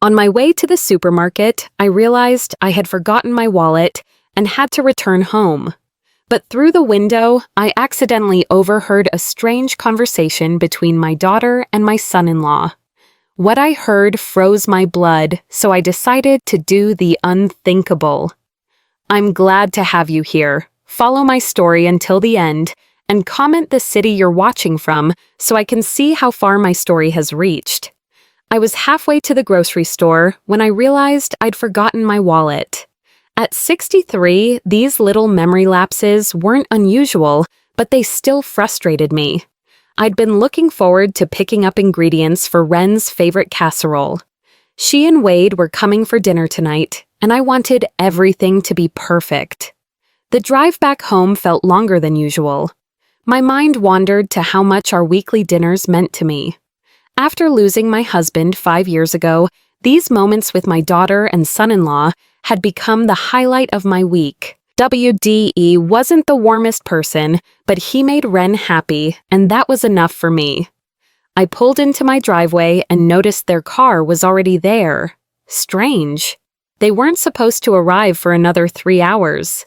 On my way to the supermarket, I realized I had forgotten my wallet and had to return home. But through the window, I accidentally overheard a strange conversation between my daughter and my son-in-law. What I heard froze my blood, so I decided to do the unthinkable. I'm glad to have you here. Follow my story until the end, and comment the city you're watching from so I can see how far my story has reached. I was halfway to the grocery store when I realized I'd forgotten my wallet. At 63, these little memory lapses weren't unusual, but they still frustrated me. I'd been looking forward to picking up ingredients for Ren's favorite casserole. She and Wade were coming for dinner tonight, and I wanted everything to be perfect. The drive back home felt longer than usual. My mind wandered to how much our weekly dinners meant to me. After losing my husband 5 years ago, these moments with my daughter and son-in-law had become the highlight of my week. WDE wasn't the warmest person, but he made Ren happy, and that was enough for me. I pulled into my driveway and noticed their car was already there. Strange. They weren't supposed to arrive for another 3 hours.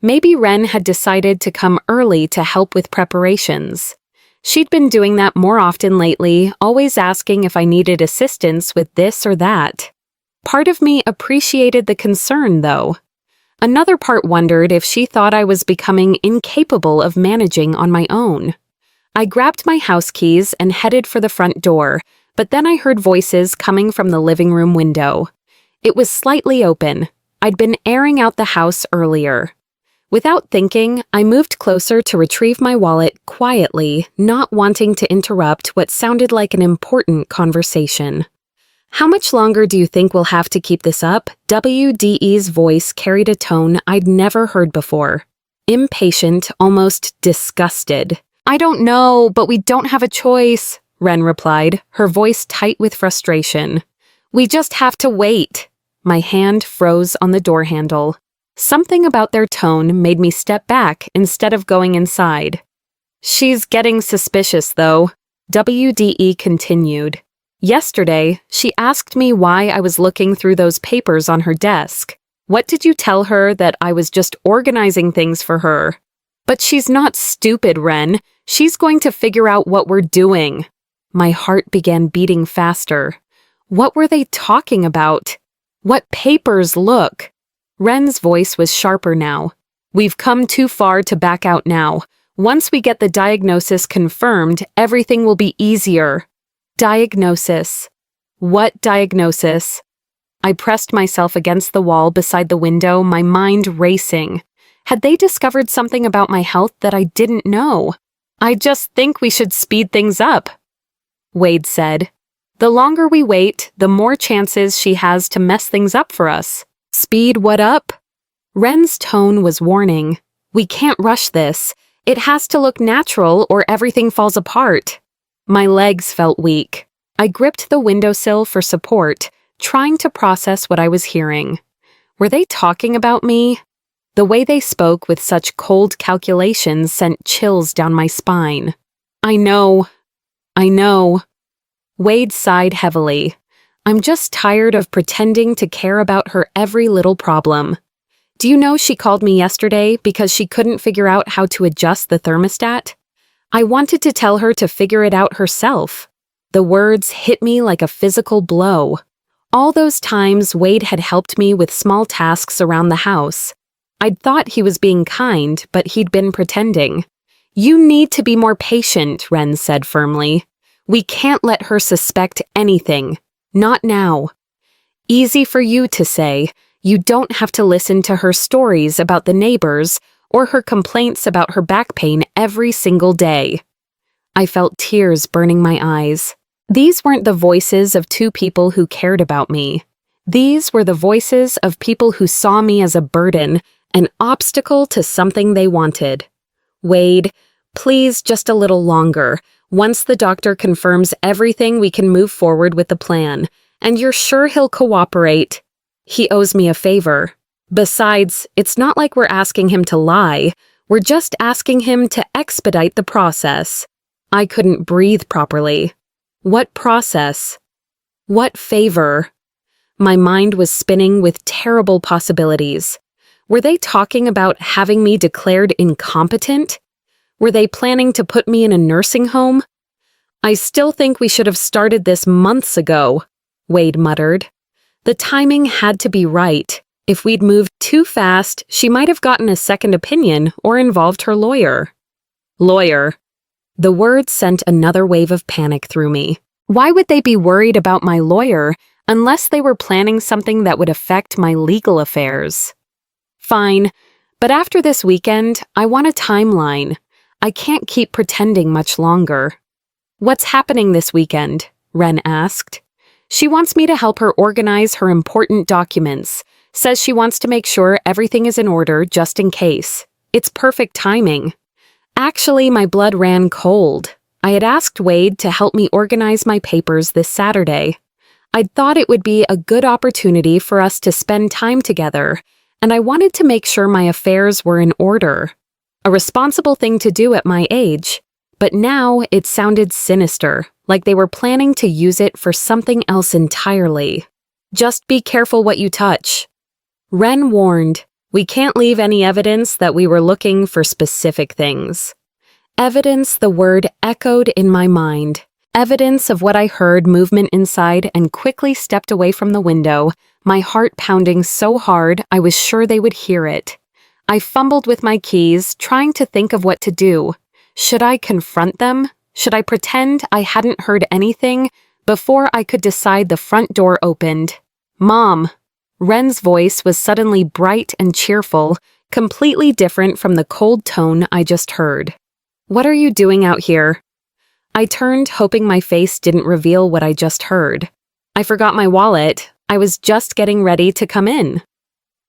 Maybe Ren had decided to come early to help with preparations. She'd been doing that more often lately, always asking if I needed assistance with this or that. Part of me appreciated the concern, though. Another part wondered if she thought I was becoming incapable of managing on my own. I grabbed my house keys and headed for the front door, but then I heard voices coming from the living room window. It was slightly open. I'd been airing out the house earlier. Without thinking, I moved closer to retrieve my wallet quietly, not wanting to interrupt what sounded like an important conversation. "How much longer do you think we'll have to keep this up?" WDE's voice carried a tone I'd never heard before. Impatient, almost disgusted. "I don't know, but we don't have a choice," Ren replied, her voice tight with frustration. "We just have to wait." My hand froze on the door handle. Something about their tone made me step back instead of going inside. "She's getting suspicious, though," WDE continued. "Yesterday, she asked me why I was looking through those papers on her desk. What did you tell her, that I was just organizing things for her? But she's not stupid, Ren. She's going to figure out what we're doing." My heart began beating faster. What were they talking about? What papers? Look. Ren's voice was sharper now. "We've come too far to back out now. Once we get the diagnosis confirmed, everything will be easier." Diagnosis. What diagnosis? I pressed myself against the wall beside the window, my mind racing. Had they discovered something about my health that I didn't know? "I just think we should speed things up," Wade said. "The longer we wait, the more chances she has to mess things up for us." "Speed what up?" Ren's tone was warning. "We can't rush this. It has to look natural or everything falls apart." My legs felt weak. I gripped the windowsill for support, trying to process what I was hearing. Were they talking about me? The way they spoke with such cold calculation sent chills down my spine. I know. Wade sighed heavily. "I'm just tired of pretending to care about her every little problem. Do you know she called me yesterday because she couldn't figure out how to adjust the thermostat? I wanted to tell her to figure it out herself." The words hit me like a physical blow. All those times Wade had helped me with small tasks around the house. I'd thought he was being kind, but he'd been pretending. "You need to be more patient," Ren said firmly. "We can't let her suspect anything. Not now." Easy for you to say. You don't have to listen to her stories about the neighbors or her complaints about her back pain every single day. I felt tears burning my eyes. These weren't the voices of two people who cared about me. These were the voices of people who saw me as a burden, an obstacle to something they wanted. "Wade, please just a little longer. Once the doctor confirms everything, we can move forward with the plan. And you're sure he'll cooperate? He owes me a favor. Besides, it's not like we're asking him to lie. We're just asking him to expedite the process." I couldn't breathe properly. What process? What favor? My mind was spinning with terrible possibilities. Were they talking about having me declared incompetent? Were they planning to put me in a nursing home? I still think we should have started this months ago, Wade muttered. The timing had to be right. If we'd moved too fast, she might have gotten a second opinion or involved her lawyer. Lawyer. The word sent another wave of panic through me. Why would they be worried about my lawyer unless they were planning something that would affect my legal affairs? Fine, but after this weekend, I want a timeline. I can't keep pretending much longer. What's happening this weekend? Ren asked. She wants me to help her organize her important documents. Says she wants to make sure everything is in order just in case. It's perfect timing. Actually, my blood ran cold. I had asked Wade to help me organize my papers this Saturday. I'd thought it would be a good opportunity for us to spend time together, and I wanted to make sure my affairs were in order. A responsible thing to do at my age. But now it sounded sinister, like they were planning to use it for something else entirely. Just be careful what you touch. Ren warned, we can't leave any evidence that we were looking for specific things. Evidence, the word echoed in my mind. Evidence of what I heard movement inside and quickly stepped away from the window, my heart pounding so hard I was sure they would hear it. I fumbled with my keys, trying to think of what to do. Should I confront them? Should I pretend I hadn't heard anything? Before I could decide, the front door opened. Mom! Ren's voice was suddenly bright and cheerful, completely different from the cold tone I just heard. What are you doing out here? I turned, hoping my face didn't reveal what I just heard. I forgot my wallet. I was just getting ready to come in.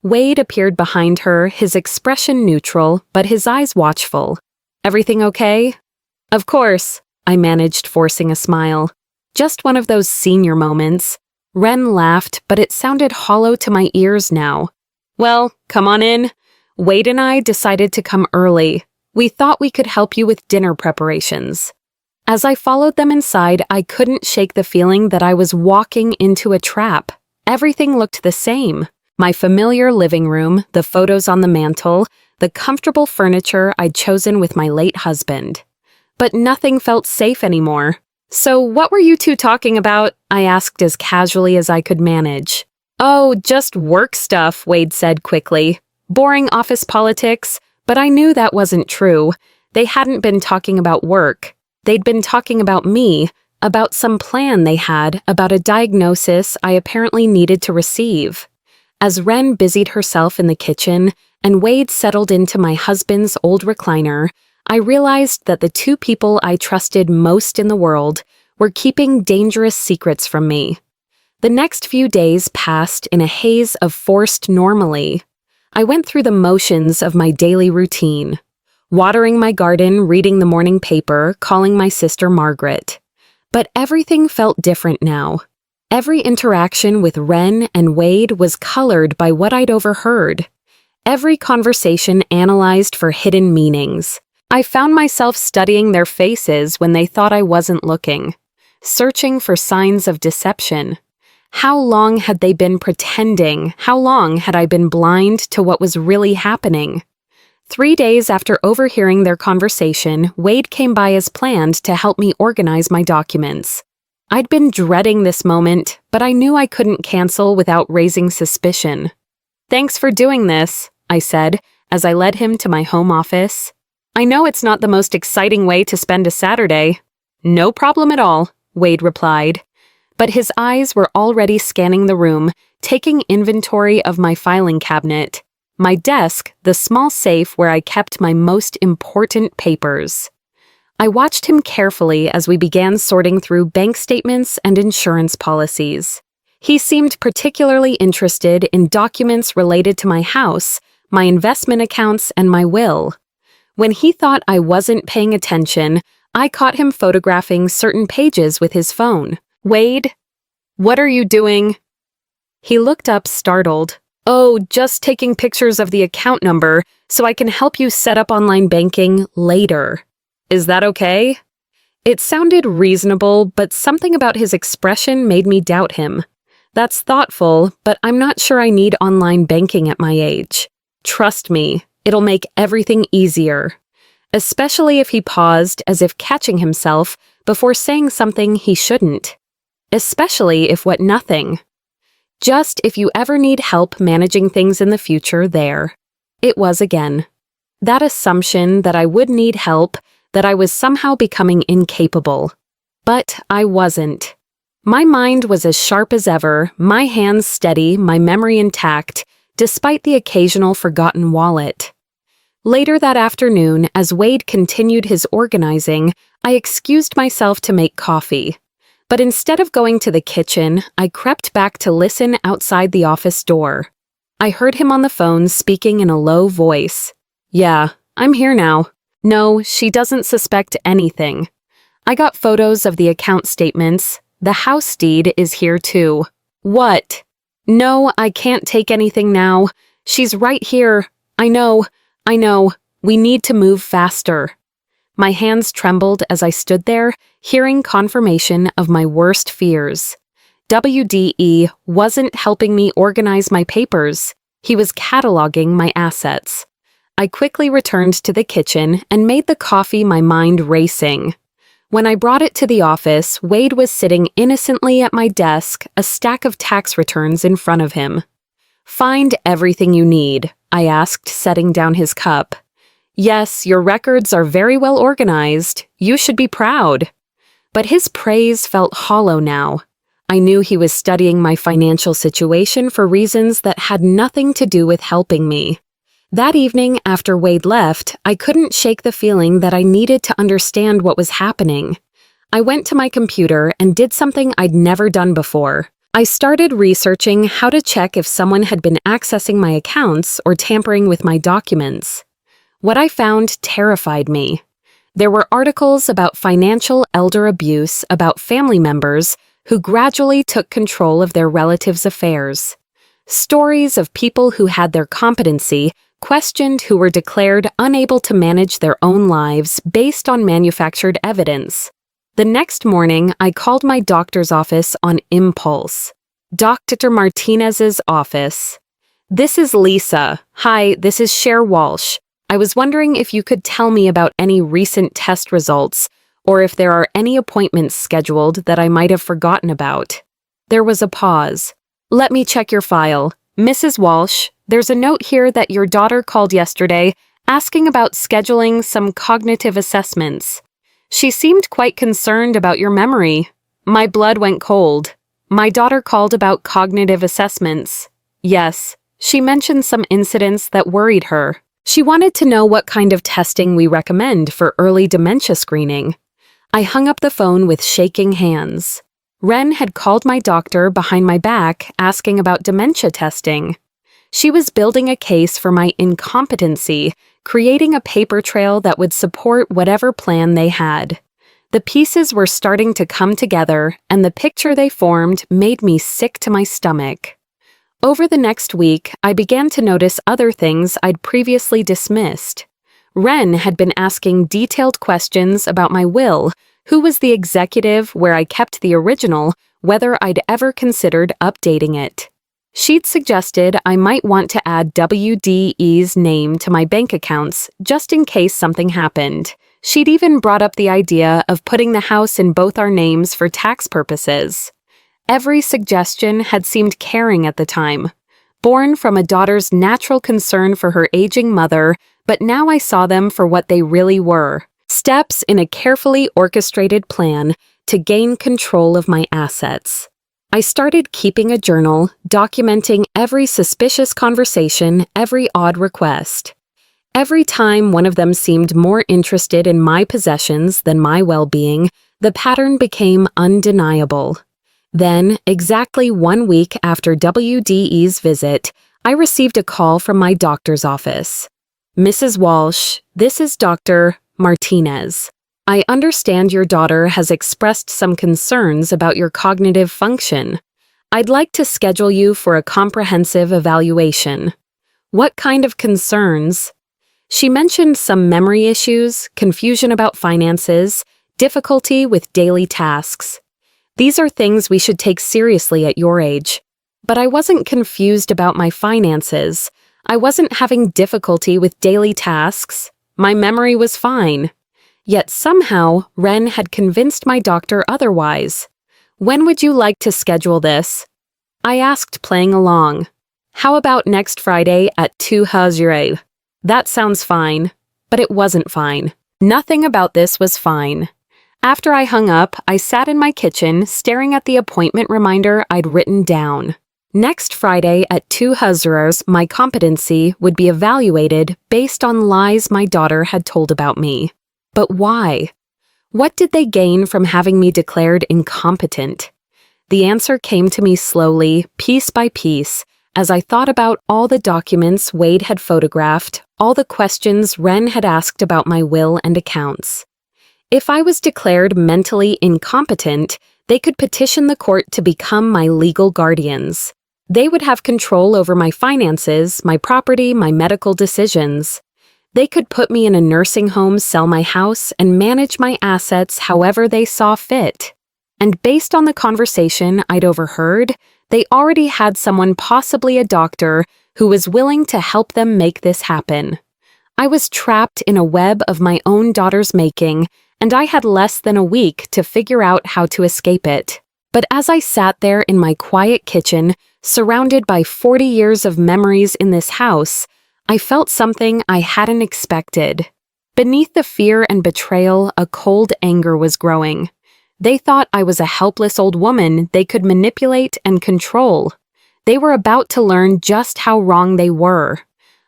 Wade appeared behind her, his expression neutral, but his eyes watchful. Everything okay? Of course, I managed, forcing a smile. Just one of those senior moments. Ren laughed, but it sounded hollow to my ears now. Well, come on in. Wade and I decided to come early. We thought we could help you with dinner preparations. As I followed them inside, I couldn't shake the feeling that I was walking into a trap. Everything looked the same. My familiar living room, the photos on the mantle, the comfortable furniture I'd chosen with my late husband. But nothing felt safe anymore. So what were you two talking about? I asked as casually as I could manage. Oh, just work stuff, Wade said quickly. Boring office politics, but I knew that wasn't true. They hadn't been talking about work. They'd been talking about me, about some plan they had, about a diagnosis I apparently needed to receive. As Ren busied herself in the kitchen, and Wade settled into my husband's old recliner, I realized that the two people I trusted most in the world were keeping dangerous secrets from me. The next few days passed in a haze of forced normalcy. I went through the motions of my daily routine. Watering my garden, reading the morning paper, calling my sister Margaret. But everything felt different now. Every interaction with Ren and Wade was colored by what I'd overheard. Every conversation analyzed for hidden meanings. I found myself studying their faces when they thought I wasn't looking, searching for signs of deception. How long had they been pretending? How long had I been blind to what was really happening? 3 days after overhearing their conversation, Wade came by as planned to help me organize my documents. I'd been dreading this moment, but I knew I couldn't cancel without raising suspicion. Thanks for doing this, I said, as I led him to my home office. I know it's not the most exciting way to spend a Saturday. No problem at all, Wade replied. But his eyes were already scanning the room, taking inventory of my filing cabinet, my desk, the small safe where I kept my most important papers. I watched him carefully as we began sorting through bank statements and insurance policies. He seemed particularly interested in documents related to my house, my investment accounts, and my will. When he thought I wasn't paying attention, I caught him photographing certain pages with his phone. Wade, what are you doing? He looked up, startled. Oh, just taking pictures of the account number so I can help you set up online banking later. Is that okay? It sounded reasonable, but something about his expression made me doubt him. That's thoughtful, but I'm not sure I need online banking at my age. Trust me, it'll make everything easier. Especially if he paused as if catching himself before saying something he shouldn't. Especially if what nothing. Just if you ever need help managing things in the future, there. It was again. That assumption that I would need help, that I was somehow becoming incapable. But I wasn't. My mind was as sharp as ever, my hands steady, my memory intact, despite the occasional forgotten wallet. Later that afternoon, as Wade continued his organizing, I excused myself to make coffee. But instead of going to the kitchen, I crept back to listen outside the office door. I heard him on the phone speaking in a low voice. "Yeah, I'm here now. No, she doesn't suspect anything. I got photos of the account statements. The house deed is here too." "What?" "No, I can't take anything now. She's right here. I know. We need to move faster." My hands trembled as I stood there, hearing confirmation of my worst fears. WDE wasn't helping me organize my papers. He was cataloging my assets. I quickly returned to the kitchen and made the coffee, my mind racing. When I brought it to the office, Wade was sitting innocently at my desk, a stack of tax returns in front of him. "Find everything you need," I asked, setting down his cup. "Yes, your records are very well organized. You should be proud." But his praise felt hollow now. I knew he was studying my financial situation for reasons that had nothing to do with helping me. That evening, after Wade left, I couldn't shake the feeling that I needed to understand what was happening. I went to my computer and did something I'd never done before. I started researching how to check if someone had been accessing my accounts or tampering with my documents. What I found terrified me. There were articles about financial elder abuse, about family members who gradually took control of their relatives' affairs. Stories of people who had their competency questioned, who were declared unable to manage their own lives based on manufactured evidence. The next morning, I called my doctor's office on impulse. "Dr. Martinez's office. This is Lisa. Hi, this is Cher Walsh. I was wondering if you could tell me about any recent test results, or if there are any appointments scheduled that I might have forgotten about." There was a pause. "Let me check your file. Mrs. Walsh, there's a note here that your daughter called yesterday asking about scheduling some cognitive assessments. She seemed quite concerned about your memory." My blood went cold. "My daughter called about cognitive assessments." "Yes. She mentioned some incidents that worried her. She wanted to know what kind of testing we recommend for early dementia screening." I hung up the phone with shaking hands. Ren had called my doctor behind my back asking about dementia testing. She was building a case for my incompetency, creating a paper trail that would support whatever plan they had. The pieces were starting to come together, and the picture they formed made me sick to my stomach. Over the next week, I began to notice other things I'd previously dismissed. Ren had been asking detailed questions about my will, who was the executive, where I kept the original, whether I'd ever considered updating it. She'd suggested I might want to add WDE's name to my bank accounts, just in case something happened. She'd even brought up the idea of putting the house in both our names for tax purposes. Every suggestion had seemed caring at the time, born from a daughter's natural concern for her aging mother, but now I saw them for what they really were. Steps in a carefully orchestrated plan to gain control of my assets. I started keeping a journal, documenting every suspicious conversation, every odd request. Every time one of them seemed more interested in my possessions than my well-being, the pattern became undeniable. Then, exactly 1 week after WDE's visit, I received a call from my doctor's office. "Mrs. Walsh, this is Dr. Martinez. I understand your daughter has expressed some concerns about your cognitive function. I'd like to schedule you for a comprehensive evaluation." "What kind of concerns?" She mentioned some memory issues, confusion about finances, difficulty with daily tasks. These are things we should take seriously at your age. But I wasn't confused about my finances. I wasn't having difficulty with daily tasks. My memory was fine. Yet somehow, Ren had convinced my doctor otherwise. When would you like to schedule this? I asked, playing along. How about next Friday at 2:00? That sounds fine. But it wasn't fine. Nothing about this was fine. After I hung up, I sat in my kitchen, staring at the appointment reminder I'd written down. Next Friday at 2:00, my competency would be evaluated based on lies my daughter had told about me. But why? What did they gain from having me declared incompetent? The answer came to me slowly, piece by piece, as I thought about all the documents Wade had photographed, all the questions Ren had asked about my will and accounts. If I was declared mentally incompetent, they could petition the court to become my legal guardians. They would have control over my finances, my property, my medical decisions. They could put me in a nursing home, sell my house, and manage my assets however they saw fit. And based on the conversation I'd overheard, they already had someone, possibly a doctor, who was willing to help them make this happen. I was trapped in a web of my own daughter's making, and I had less than a week to figure out how to escape it. But as I sat there in my quiet kitchen, surrounded by 40 years of memories in this house, I felt something I hadn't expected. Beneath the fear and betrayal, a cold anger was growing. They thought I was a helpless old woman they could manipulate and control. They were about to learn just how wrong they were.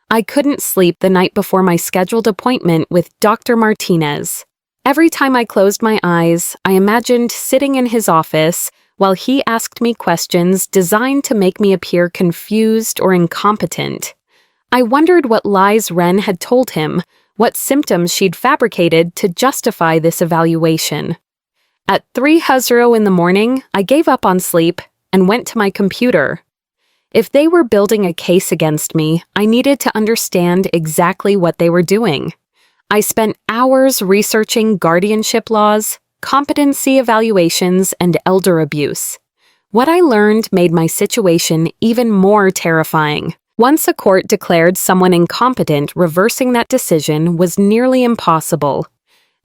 I couldn't sleep the night before my scheduled appointment with Dr. Martinez. Every time I closed my eyes, I imagined sitting in his office while he asked me questions designed to make me appear confused or incompetent. I wondered what lies Ren had told him, what symptoms she'd fabricated to justify this evaluation. At 3:00 in the morning, I gave up on sleep and went to my computer. If they were building a case against me, I needed to understand exactly what they were doing. I spent hours researching guardianship laws, competency evaluations, and elder abuse. What I learned made my situation even more terrifying. Once a court declared someone incompetent, reversing that decision was nearly impossible.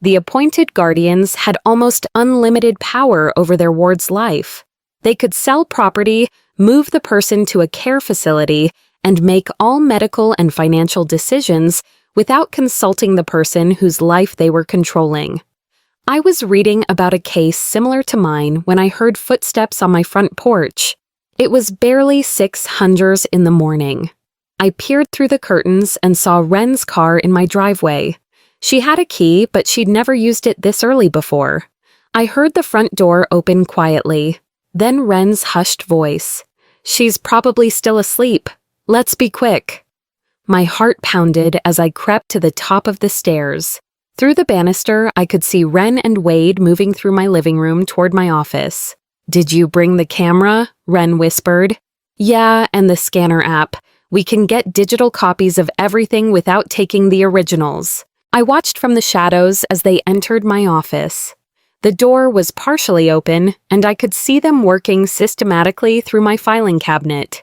The appointed guardians had almost unlimited power over their ward's life. They could sell property, move the person to a care facility, and make all medical and financial decisions without consulting the person whose life they were controlling. I was reading about a case similar to mine when I heard footsteps on my front porch. It was barely 6:00 in the morning. I peered through the curtains and saw Ren's car in my driveway. She had a key, but she'd never used it this early before. I heard the front door open quietly, then Ren's hushed voice. "She's probably still asleep. Let's be quick." My heart pounded as I crept to the top of the stairs. Through the banister, I could see Ren and Wade moving through my living room toward my office. "Did you bring the camera?" Ren whispered. "Yeah, and the scanner app. We can get digital copies of everything without taking the originals." I watched from the shadows as they entered my office. The door was partially open, and I could see them working systematically through my filing cabinet.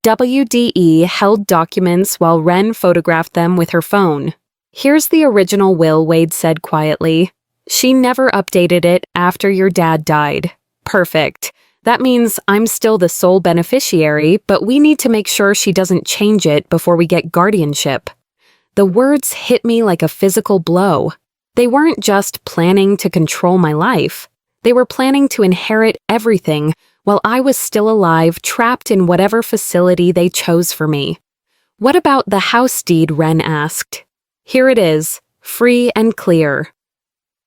WDE held documents while Ren photographed them with her phone. "Here's the original will," Wade said quietly. "She never updated it after your dad died." "Perfect. That means I'm still the sole beneficiary, but we need to make sure she doesn't change it before we get guardianship." The words hit me like a physical blow. They weren't just planning to control my life. They were planning to inherit everything while I was still alive, trapped in whatever facility they chose for me. "What about the house deed?" Ren asked. "Here it is, free and clear.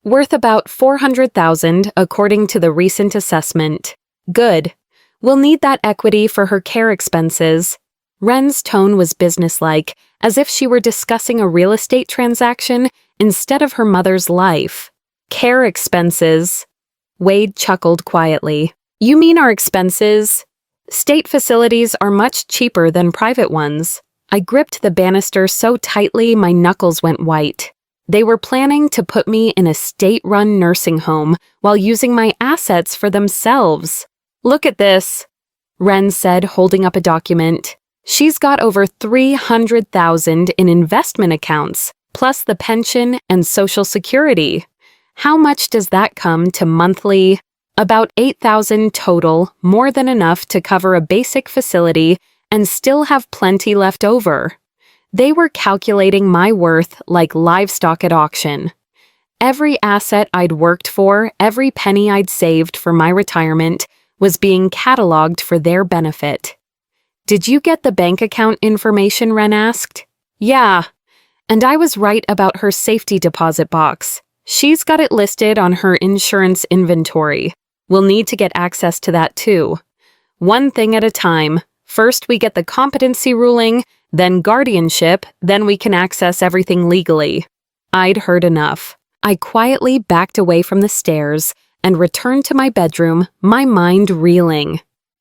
Worth about $400,000 according to the recent assessment." "Good. We'll need that equity for her care expenses." Ren's tone was businesslike, as if she were discussing a real estate transaction instead of her mother's life. "Care expenses." Wade chuckled quietly. "You mean our expenses? State facilities are much cheaper than private ones." I gripped the banister so tightly my knuckles went white. They were planning to put me in a state-run nursing home while using my assets for themselves. "Look at this," Ren said, holding up a document. "She's got over $300,000 in investment accounts, plus the pension and Social Security. How much does that come to monthly?" "About $8,000 total, more than enough to cover a basic facility and still have plenty left over." They were calculating my worth like livestock at auction. Every asset I'd worked for, every penny I'd saved for my retirement, was being cataloged for their benefit. "Did you get the bank account information?" Ren asked. "Yeah. And I was right about her safety deposit box. She's got it listed on her insurance inventory. We'll need to get access to that too. One thing at a time. First we get the competency ruling, then guardianship, then we can access everything legally." I'd heard enough. I quietly backed away from the stairs and returned to my bedroom, my mind reeling.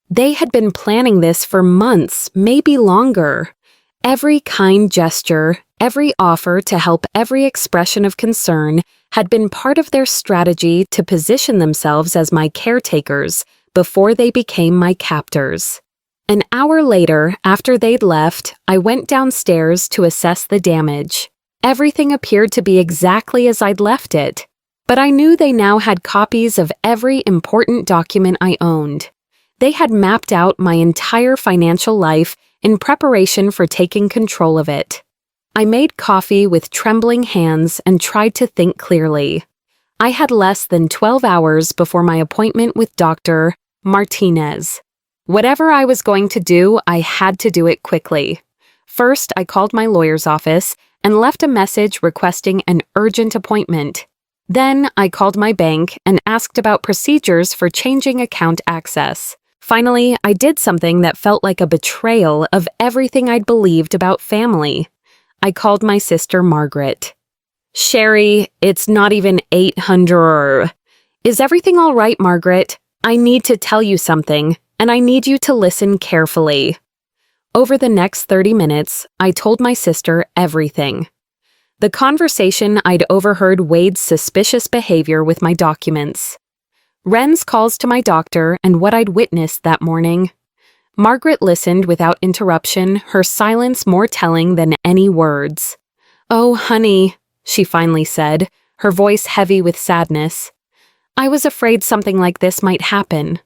They had been planning this for months, maybe longer. Every kind gesture, every offer to help, every expression of concern had been part of their strategy to position themselves as my caretakers before they became my captors. An hour later, after they'd left, I went downstairs to assess the damage. Everything appeared to be exactly as I'd left it, but I knew they now had copies of every important document I owned. They had mapped out my entire financial life in preparation for taking control of it. I made coffee with trembling hands and tried to think clearly. I had less than 12 hours before my appointment with Dr. Martinez. Whatever I was going to do, I had to do it quickly. First, I called my lawyer's office and left a message requesting an urgent appointment. Then, I called my bank and asked about procedures for changing account access. Finally, I did something that felt like a betrayal of everything I'd believed about family. I called my sister Margaret. "Sherry, it's not even 800. Is everything all right, Margaret? I need to tell you something, and I need you to listen carefully." Over the next 30 minutes, I told my sister everything. The conversation I'd overheard Wade's suspicious behavior with my documents, Ren's calls to my doctor, and what I'd witnessed that morning. Margaret listened without interruption, her silence more telling than any words. "Oh, honey," she finally said, her voice heavy with sadness. "I was afraid something like this might happen."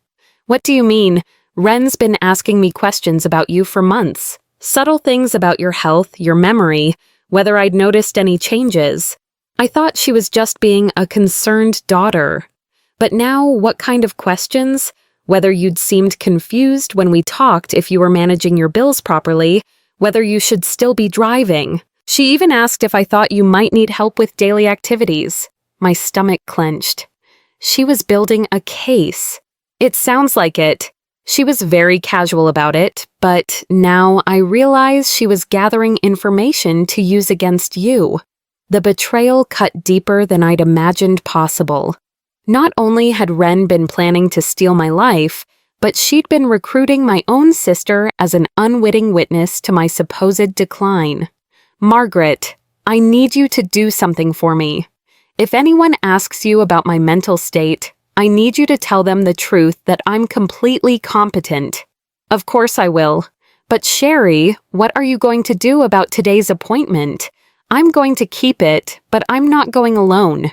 "What do you mean? Ren's been asking me questions about you for months. Subtle things about your health, your memory, whether I'd noticed any changes. I thought she was just being a concerned daughter. But now, what kind of questions? Whether you'd seemed confused when we talked if you were managing your bills properly, whether you should still be driving. She even asked if I thought you might need help with daily activities." My stomach clenched. She was building a case. It sounds like it. She was very casual about it, but now I realize she was gathering information to use against you. The betrayal cut deeper than I'd imagined possible. Not only had Ren been planning to steal my life, but she'd been recruiting my own sister as an unwitting witness to my supposed decline. "Margaret, I need you to do something for me. If anyone asks you about my mental state, I need you to tell them the truth that I'm completely competent." "Of course I will. But Sherry, what are you going to do about today's appointment? I'm going to keep it, but I'm not going alone."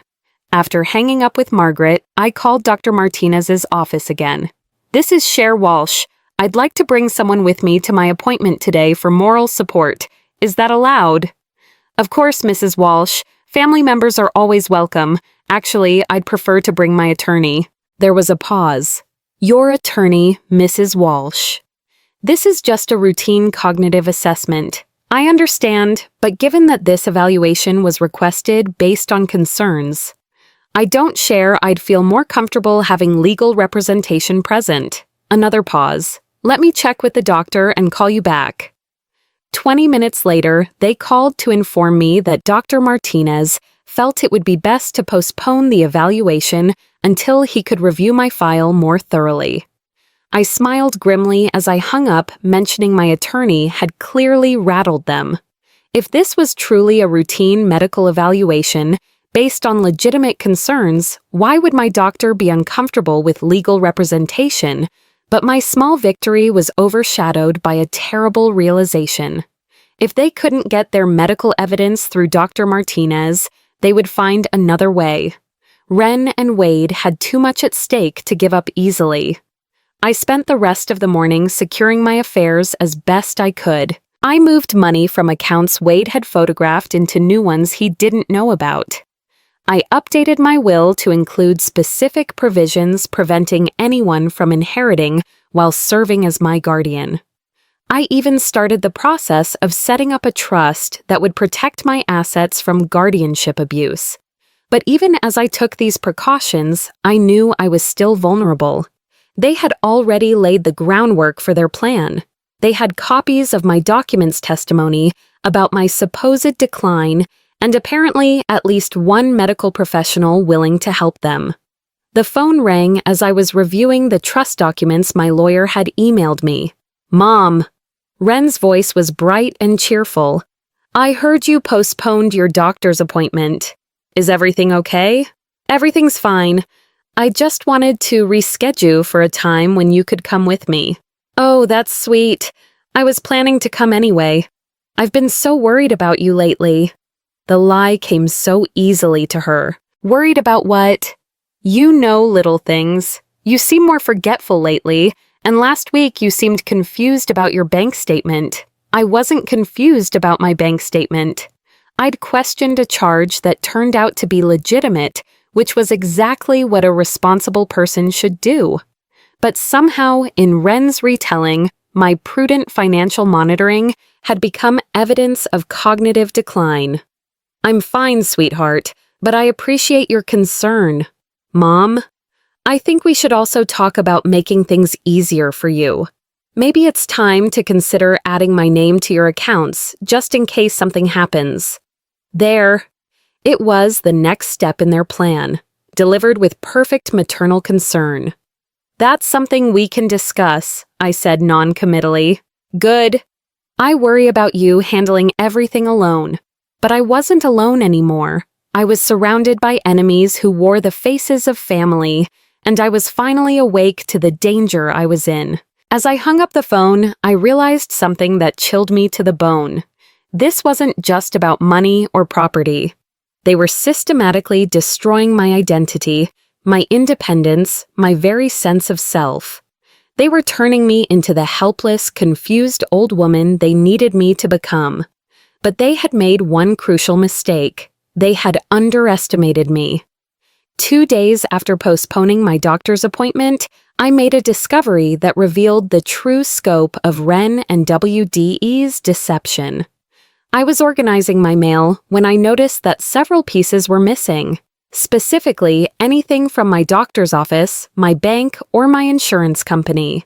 After hanging up with Margaret, I called Dr. Martinez's office again. "This is Cher Walsh. I'd like to bring someone with me to my appointment today for moral support. Is that allowed?" "Of course, Mrs. Walsh. Family members are always welcome. Actually, I'd prefer to bring my attorney." There was a pause. "Your attorney, Mrs. Walsh. This is just a routine cognitive assessment. I understand, but given that this evaluation was requested based on concerns, I don't share. I'd feel more comfortable having legal representation present." Another pause. "Let me check with the doctor and call you back." 20 minutes later, they called to inform me that Dr. Martinez felt it would be best to postpone the evaluation until he could review my file more thoroughly. I smiled grimly as I hung up, mentioning my attorney had clearly rattled them. If this was truly a routine medical evaluation based on legitimate concerns, why would my doctor be uncomfortable with legal representation? But my small victory was overshadowed by a terrible realization. If they couldn't get their medical evidence through Dr. Martinez, they would find another way. Ren and Wade had too much at stake to give up easily. I spent the rest of the morning securing my affairs as best I could. I moved money from accounts Wade had photographed into new ones he didn't know about. I updated my will to include specific provisions preventing anyone from inheriting while serving as my guardian. I even started the process of setting up a trust that would protect my assets from guardianship abuse. But even as I took these precautions, I knew I was still vulnerable. They had already laid the groundwork for their plan. They had copies of my documents testimony about my supposed decline and apparently at least one medical professional willing to help them. The phone rang as I was reviewing the trust documents my lawyer had emailed me. "Mom." Ren's voice was bright and cheerful. "I heard you postponed your doctor's appointment. Is everything okay?" "Everything's fine. I just wanted to reschedule for a time when you could come with me." "Oh, that's sweet. I was planning to come anyway. I've been so worried about you lately." The lie came so easily to her. "Worried about what?" "You know little things. You seem more forgetful lately, and last week you seemed confused about your bank statement." I wasn't confused about my bank statement. I'd questioned a charge that turned out to be legitimate, which was exactly what a responsible person should do. But somehow, in Ren's retelling, my prudent financial monitoring had become evidence of cognitive decline. "I'm fine, sweetheart, but I appreciate your concern." "Mom, I think we should also talk about making things easier for you. Maybe it's time to consider adding my name to your accounts, just in case something happens." There. It was the next step in their plan, delivered with perfect maternal concern. "That's something we can discuss," I said non-committally. "Good. I worry about you handling everything alone." But I wasn't alone anymore. I was surrounded by enemies who wore the faces of family, and I was finally awake to the danger I was in. As I hung up the phone, I realized something that chilled me to the bone. This wasn't just about money or property. They were systematically destroying my identity, my independence, my very sense of self. They were turning me into the helpless, confused old woman they needed me to become. But they had made one crucial mistake. They had underestimated me. 2 days after postponing my doctor's appointment, I made a discovery that revealed the true scope of Ren and WDE's deception. I was organizing my mail when I noticed that several pieces were missing. Specifically, anything from my doctor's office, my bank, or my insurance company.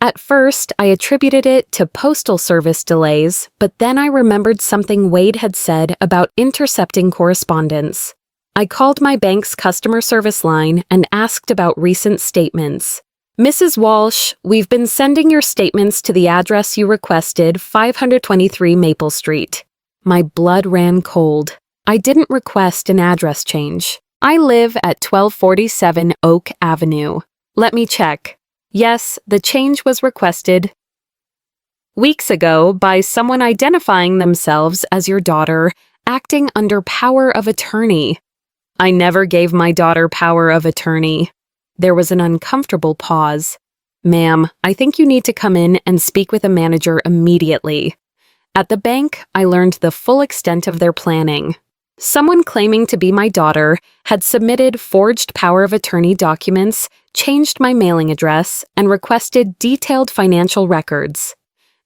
At first, I attributed it to postal service delays, but then I remembered something Wade had said about intercepting correspondence. I called my bank's customer service line and asked about recent statements. "Mrs. Walsh, we've been sending your statements to the address you requested, 523 Maple Street." My blood ran cold. I didn't request an address change. I live at 1247 Oak Avenue. Let me check. Yes, the change was requested weeks ago by someone identifying themselves as your daughter, acting under power of attorney. I never gave my daughter power of attorney. There was an uncomfortable pause. "Ma'am, I think you need to come in and speak with a manager immediately." At the bank, I learned the full extent of their planning. Someone claiming to be my daughter had submitted forged power of attorney documents, changed my mailing address, and requested detailed financial records.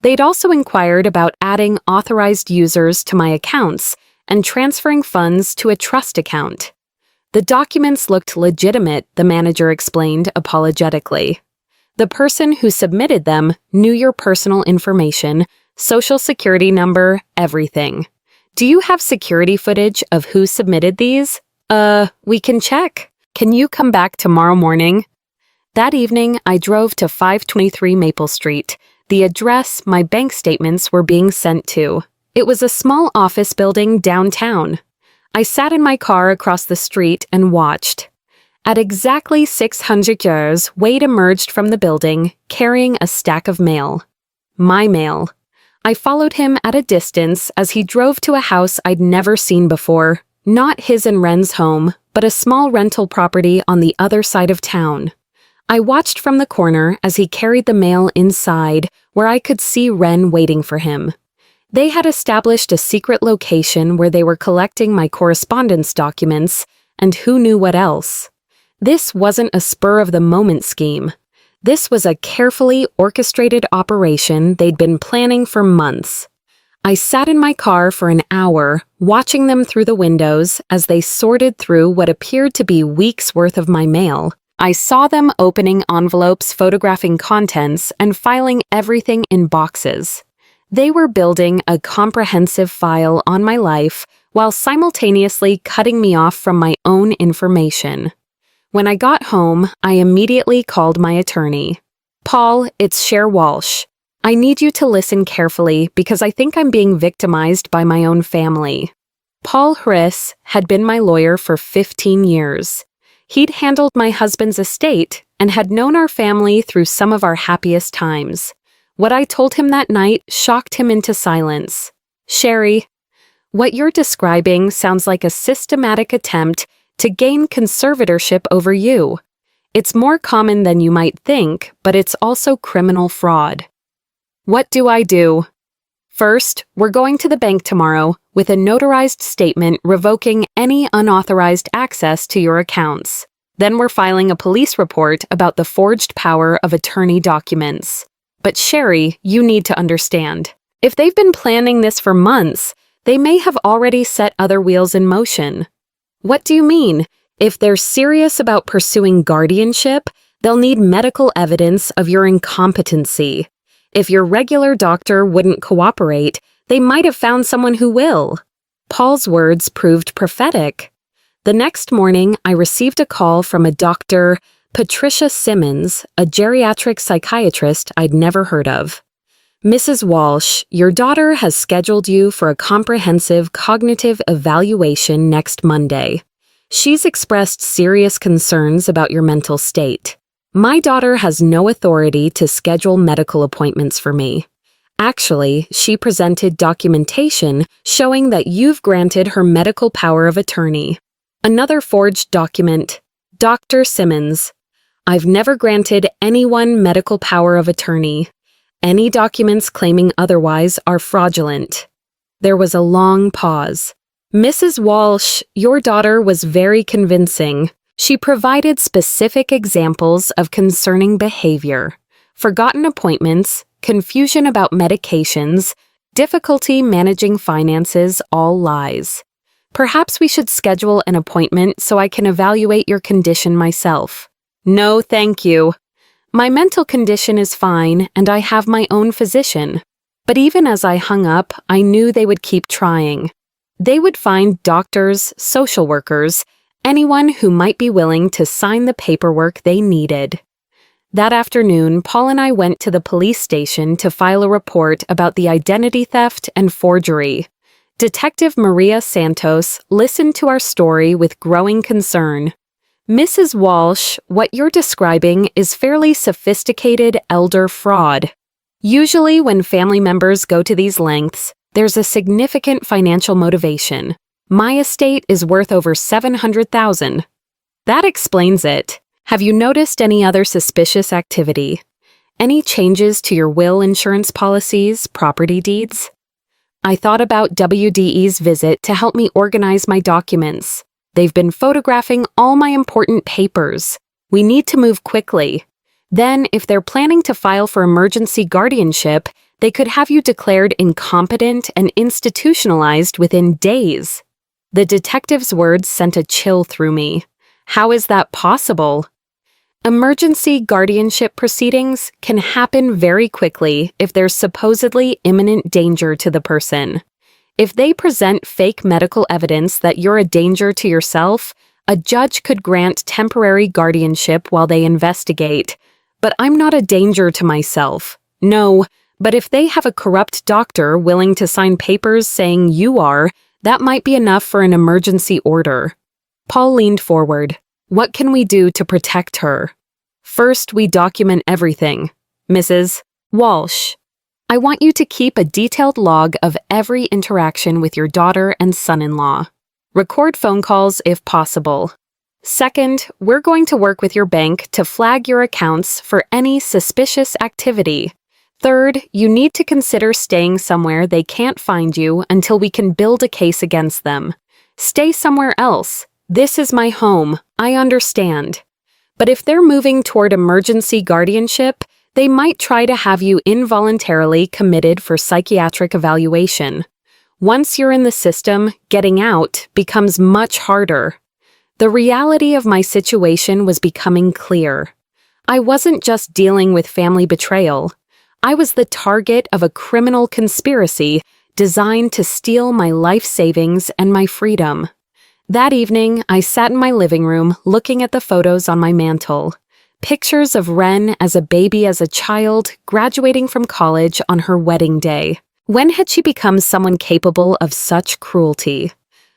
They'd also inquired about adding authorized users to my accounts and transferring funds to a trust account. The documents looked legitimate, the manager explained apologetically. The person who submitted them knew your personal information, social security number, everything. "Do you have security footage of who submitted these?" We can check. Can you come back tomorrow morning?" That evening, I drove to 523 Maple Street, the address my bank statements were being sent to. It was a small office building downtown. I sat in my car across the street and watched. At exactly 600 years, Wade emerged from the building, carrying a stack of mail. My mail. I followed him at a distance as he drove to a house I'd never seen before. Not his and Ren's home, but a small rental property on the other side of town. I watched from the corner as he carried the mail inside, where I could see Ren waiting for him. They had established a secret location where they were collecting my correspondence documents, and who knew what else. This wasn't a spur-of-the-moment scheme. This was a carefully orchestrated operation they'd been planning for months. I sat in my car for an hour, watching them through the windows as they sorted through what appeared to be weeks' worth of my mail. I saw them opening envelopes, photographing contents, and filing everything in boxes. They were building a comprehensive file on my life while simultaneously cutting me off from my own information. When I got home, I immediately called my attorney. "Paul, it's Cher Walsh. I need you to listen carefully because I think I'm being victimized by my own family." Paul Harris had been my lawyer for 15 years. He'd handled my husband's estate and had known our family through some of our happiest times. What I told him that night shocked him into silence. "Sherry, what you're describing sounds like a systematic attempt to gain conservatorship over you. It's more common than you might think, but it's also criminal fraud." "What do I do?" "First, we're going to the bank tomorrow with a notarized statement revoking any unauthorized access to your accounts. Then we're filing a police report about the forged power of attorney documents. But Sherry, you need to understand. If they've been planning this for months, they may have already set other wheels in motion." "What do you mean? If they're serious about pursuing guardianship, they'll need medical evidence of your incompetency. If your regular doctor wouldn't cooperate, they might have found someone who will." Paul's words proved prophetic. The next morning, I received a call from a Dr. Patricia Simmons, a geriatric psychiatrist I'd never heard of. "Mrs. Walsh, your daughter has scheduled you for a comprehensive cognitive evaluation next Monday. She's expressed serious concerns about your mental state. My daughter has no authority to schedule medical appointments for me. Actually, she presented documentation showing that you've granted her medical power of attorney." Another forged document. "Dr. Simmons, I've never granted anyone medical power of attorney. Any documents claiming otherwise are fraudulent." There was a long pause. "Mrs. Walsh, your daughter was very convincing. She provided specific examples of concerning behavior, forgotten appointments, confusion about medications, difficulty managing finances, all lies. Perhaps we should schedule an appointment so I can evaluate your condition myself." "No, thank you. My mental condition is fine, and I have my own physician." But even as I hung up, I knew they would keep trying. They would find doctors, social workers, anyone who might be willing to sign the paperwork they needed. That afternoon, Paul and I went to the police station to file a report about the identity theft and forgery. Detective Maria Santos listened to our story with growing concern. "Mrs. Walsh, what you're describing is fairly sophisticated elder fraud. Usually when family members go to these lengths, there's a significant financial motivation. My estate is worth over $700,000. That explains it. Have you noticed any other suspicious activity? Any changes to your will insurance policies, property deeds?" I thought about WDE's visit to help me organize my documents. They've been photographing all my important papers. We need to move quickly. Then, if they're planning to file for emergency guardianship, they could have you declared incompetent and institutionalized within days. The detective's words sent a chill through me. How is that possible? Emergency guardianship proceedings can happen very quickly if there's supposedly imminent danger to the person. If they present fake medical evidence that you're a danger to yourself, a judge could grant temporary guardianship while they investigate. But I'm not a danger to myself. No, But if they have a corrupt doctor willing to sign papers saying you are, that might be enough for an emergency order. Paul leaned forward. What can we do to protect her? First, we document everything. Mrs. Walsh, I want you to keep a detailed log of every interaction with your daughter and son-in-law. Record phone calls if possible. Second, we're going to work with your bank to flag your accounts for any suspicious activity. Third, you need to consider staying somewhere they can't find you until we can build a case against them. Stay somewhere else. This is my home. I understand. But if they're moving toward emergency guardianship, they might try to have you involuntarily committed for psychiatric evaluation. Once you're in the system, getting out becomes much harder. The reality of my situation was becoming clear. I wasn't just dealing with family betrayal. I was the target of a criminal conspiracy designed to steal my life savings and my freedom. That evening, I sat in my living room looking at the photos on my mantle. Pictures of Wren as a baby, as a child, graduating from college on her wedding day. When had she become someone capable of such cruelty?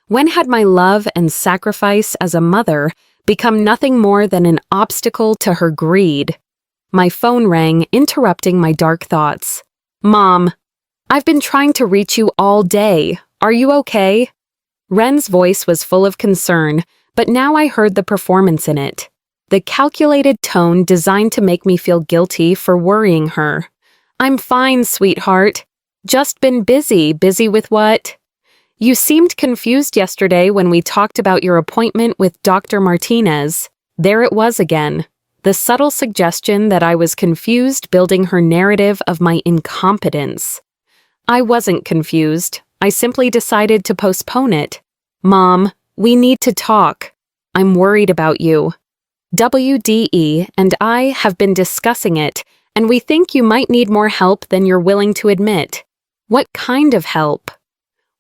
When had my love and sacrifice as a mother become nothing more than an obstacle to her greed? My phone rang, interrupting my dark thoughts. Mom, I've been trying to reach you all day. Are you okay? Wren's voice was full of concern, but now I heard the performance in it. The calculated tone designed to make me feel guilty for worrying her. I'm fine, sweetheart. Just been busy with what? You seemed confused yesterday when we talked about your appointment with Dr. Martinez. There it was again. The subtle suggestion that I was confused, building her narrative of my incompetence. I wasn't confused. I simply decided to postpone it. Mom, we need to talk. I'm worried about you. WDE and I have been discussing it, and we think you might need more help than you're willing to admit. What kind of help?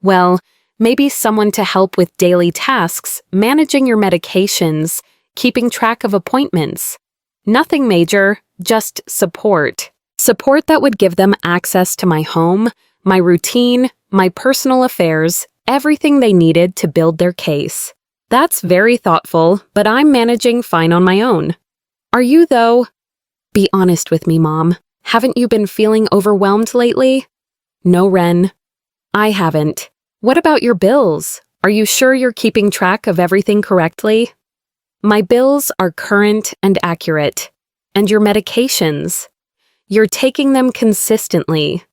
Well, maybe someone to help with daily tasks, managing your medications, keeping track of appointments. Nothing major, just support. Support that would give them access to my home, my routine, my personal affairs, everything they needed to build their case. That's very thoughtful, but I'm managing fine on my own. Are you, though? Be honest with me, Mom. Haven't you been feeling overwhelmed lately? No, Wren. I haven't. What about your bills? Are you sure you're keeping track of everything correctly? My bills are current and accurate. And your medications? You're taking them consistently.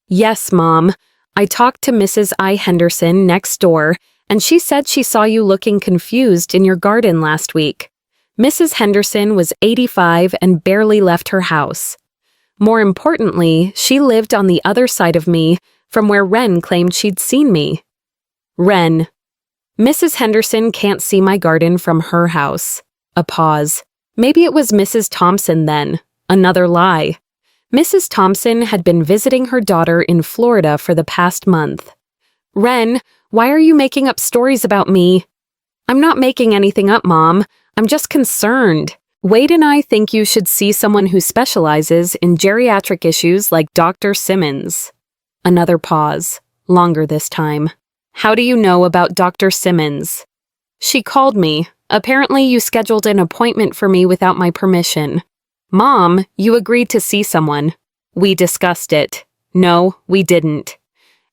Yes, Mom. I talked to Mrs. I. Henderson next door, and she said she saw you looking confused in your garden last week. Mrs. Henderson was 85 and barely left her house. More importantly, she lived on the other side of me from where Wren claimed she'd seen me. Wren. Mrs. Henderson can't see my garden from her house. A pause. Maybe it was Mrs. Thompson then. Another lie. Mrs. Thompson had been visiting her daughter in Florida for the past month. Wren, why are you making up stories about me? I'm not making anything up, Mom. I'm just concerned. Wade and I think you should see someone who specializes in geriatric issues like Dr. Simmons. Another pause. Longer this time. How do you know about Dr. Simmons? She called me. Apparently you scheduled an appointment for me without my permission. Mom, you agreed to see someone. We discussed it. No, we didn't.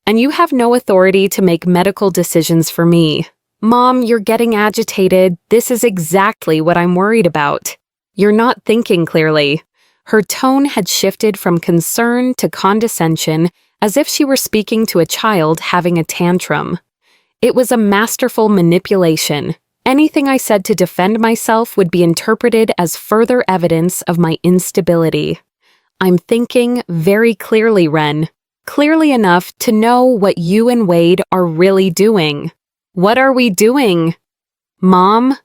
And you have no authority to make medical decisions for me. Mom, you're getting agitated. This is exactly what I'm worried about. You're not thinking clearly. Her tone had shifted from concern to condescension, as if she were speaking to a child having a tantrum. It was a masterful manipulation. Anything I said to defend myself would be interpreted as further evidence of my instability. I'm thinking very clearly, Wren. Clearly enough to know what you and Wade are really doing. What are we doing? Mom?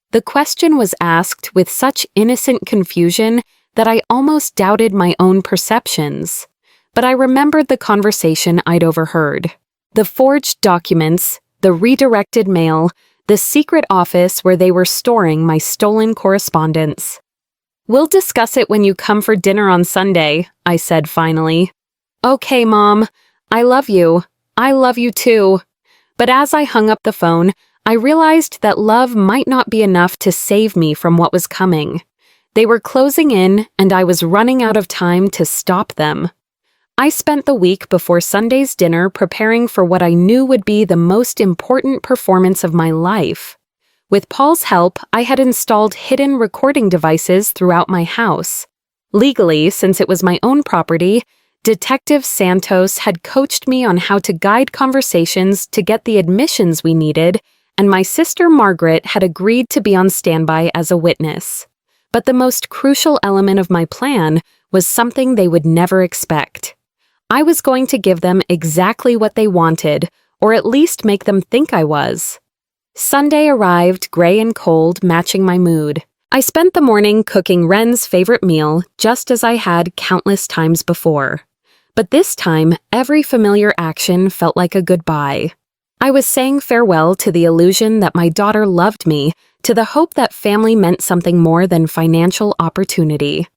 The question was asked with such innocent confusion that I almost doubted my own perceptions. But I remembered the conversation I'd overheard. The forged documents, the redirected mail, the secret office where they were storing my stolen correspondence. We'll discuss it when you come for dinner on Sunday, I said finally. Okay, Mom. I love you. I love you too. But as I hung up the phone, I realized that love might not be enough to save me from what was coming. They were closing in, and I was running out of time to stop them. I spent the week before Sunday's dinner preparing for what I knew would be the most important performance of my life. With Paul's help, I had installed hidden recording devices throughout my house. Legally, since it was my own property, Detective Santos had coached me on how to guide conversations to get the admissions we needed, and my sister Margaret had agreed to be on standby as a witness. But the most crucial element of my plan was something they would never expect. I was going to give them exactly what they wanted, or at least make them think I was. Sunday arrived gray and cold, matching my mood. I spent the morning cooking Ren's favorite meal, just as I had countless times before. But this time, every familiar action felt like a goodbye. I was saying farewell to the illusion that my daughter loved me, to the hope that family meant something more than financial opportunity.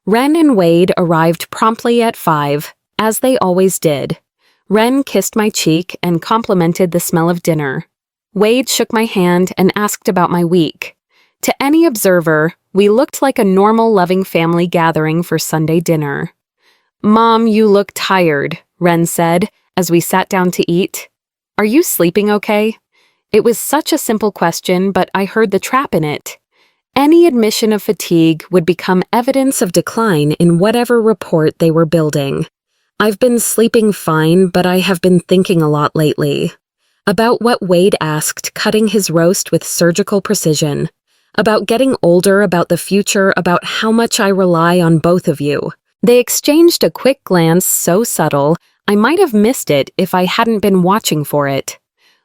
Ren and Wade arrived promptly at 5, as they always did. Ren kissed my cheek and complimented the smell of dinner. Wade shook my hand and asked about my week. To any observer, we looked like a normal, loving family gathering for Sunday dinner. "Mom, you look tired," Ren said, as we sat down to eat. "Are you sleeping okay?" It was such a simple question, but I heard the trap in it. Any admission of fatigue would become evidence of decline in whatever report they were building. I've been sleeping fine, but I have been thinking a lot lately. About what Wade asked, cutting his roast with surgical precision. About getting older, about the future, about how much I rely on both of you. They exchanged a quick glance so subtle, I might have missed it if I hadn't been watching for it.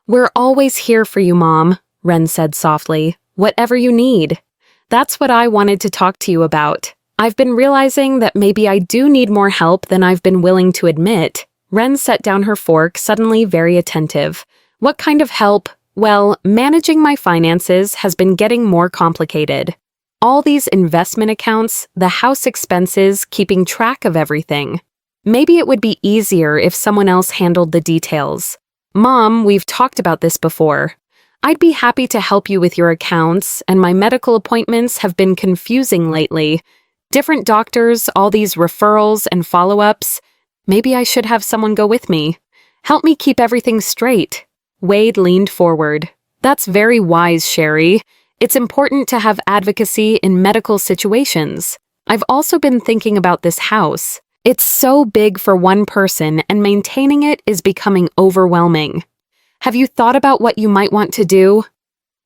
"We're always here for you, Mom," Ren said softly. "Whatever you need." That's what I wanted to talk to you about. I've been realizing that maybe I do need more help than I've been willing to admit. Ren set down her fork, suddenly very attentive. "What kind of help?" "Well, managing my finances has been getting more complicated. All these investment accounts, the house expenses, keeping track of everything. Maybe it would be easier if someone else handled the details. Mom, we've talked about this before. I'd be happy to help you with your accounts, and my medical appointments have been confusing lately. Different doctors, all these referrals and follow-ups. Maybe I should have someone go with me. Help me keep everything straight." Wade leaned forward. "That's very wise, Sherry. It's important to have advocacy in medical situations. I've also been thinking about this house. It's so big for one person, and maintaining it is becoming overwhelming. Have you thought about what you might want to do?"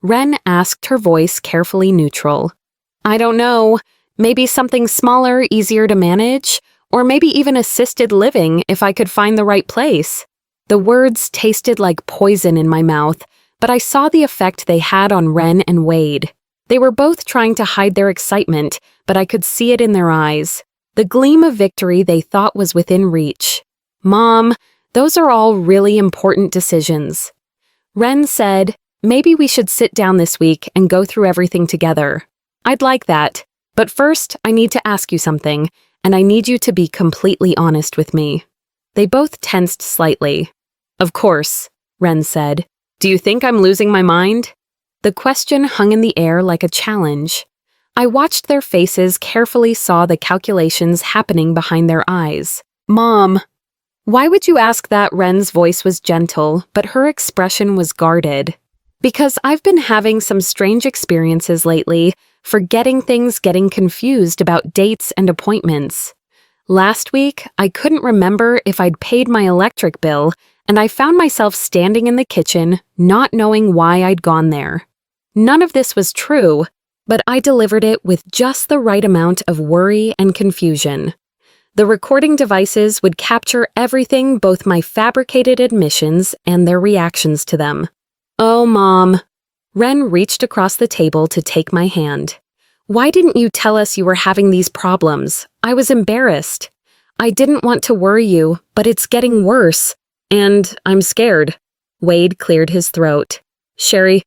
Ren asked, her voice carefully neutral. "I don't know. Maybe something smaller, easier to manage, or maybe even assisted living if I could find the right place." The words tasted like poison in my mouth, but I saw the effect they had on Ren and Wade. They were both trying to hide their excitement, but I could see it in their eyes. The gleam of victory they thought was within reach. "Mom, those are all really important decisions." Ren said, "Maybe we should sit down this week and go through everything together." "I'd like that. But first, I need to ask you something, and I need you to be completely honest with me." They both tensed slightly. "Of course," Ren said. "Do you think I'm losing my mind?" The question hung in the air like a challenge. I watched their faces, carefully saw the calculations happening behind their eyes. "Mom." "Why would you ask that?" Ren's voice was gentle, but her expression was guarded. "Because I've been having some strange experiences lately, forgetting things, getting confused about dates and appointments. Last week, I couldn't remember if I'd paid my electric bill, and I found myself standing in the kitchen, not knowing why I'd gone there. None of this was true, but I delivered it with just the right amount of worry and confusion. The recording devices would capture everything, both my fabricated admissions and their reactions to them. "Oh, Mom." Ren reached across the table to take my hand. "Why didn't you tell us you were having these problems? I was embarrassed. I didn't want to worry you, but it's getting worse. And I'm scared." Wade cleared his throat. "Sherry,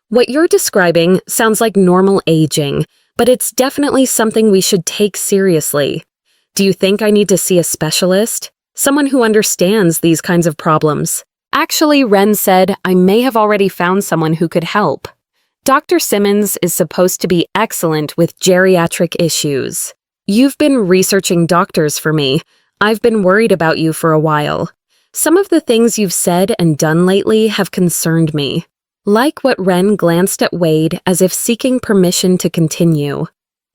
what you're describing sounds like normal aging, but it's definitely something we should take seriously. Do you think I need to see a specialist?" Someone who understands these kinds of problems. Actually, Ren said, I may have already found someone who could help. Dr. Simmons is supposed to be excellent with geriatric issues. You've been researching doctors for me. I've been worried about you for a while. Some of the things you've said and done lately have concerned me. Like what Ren glanced at Wade as if seeking permission to continue.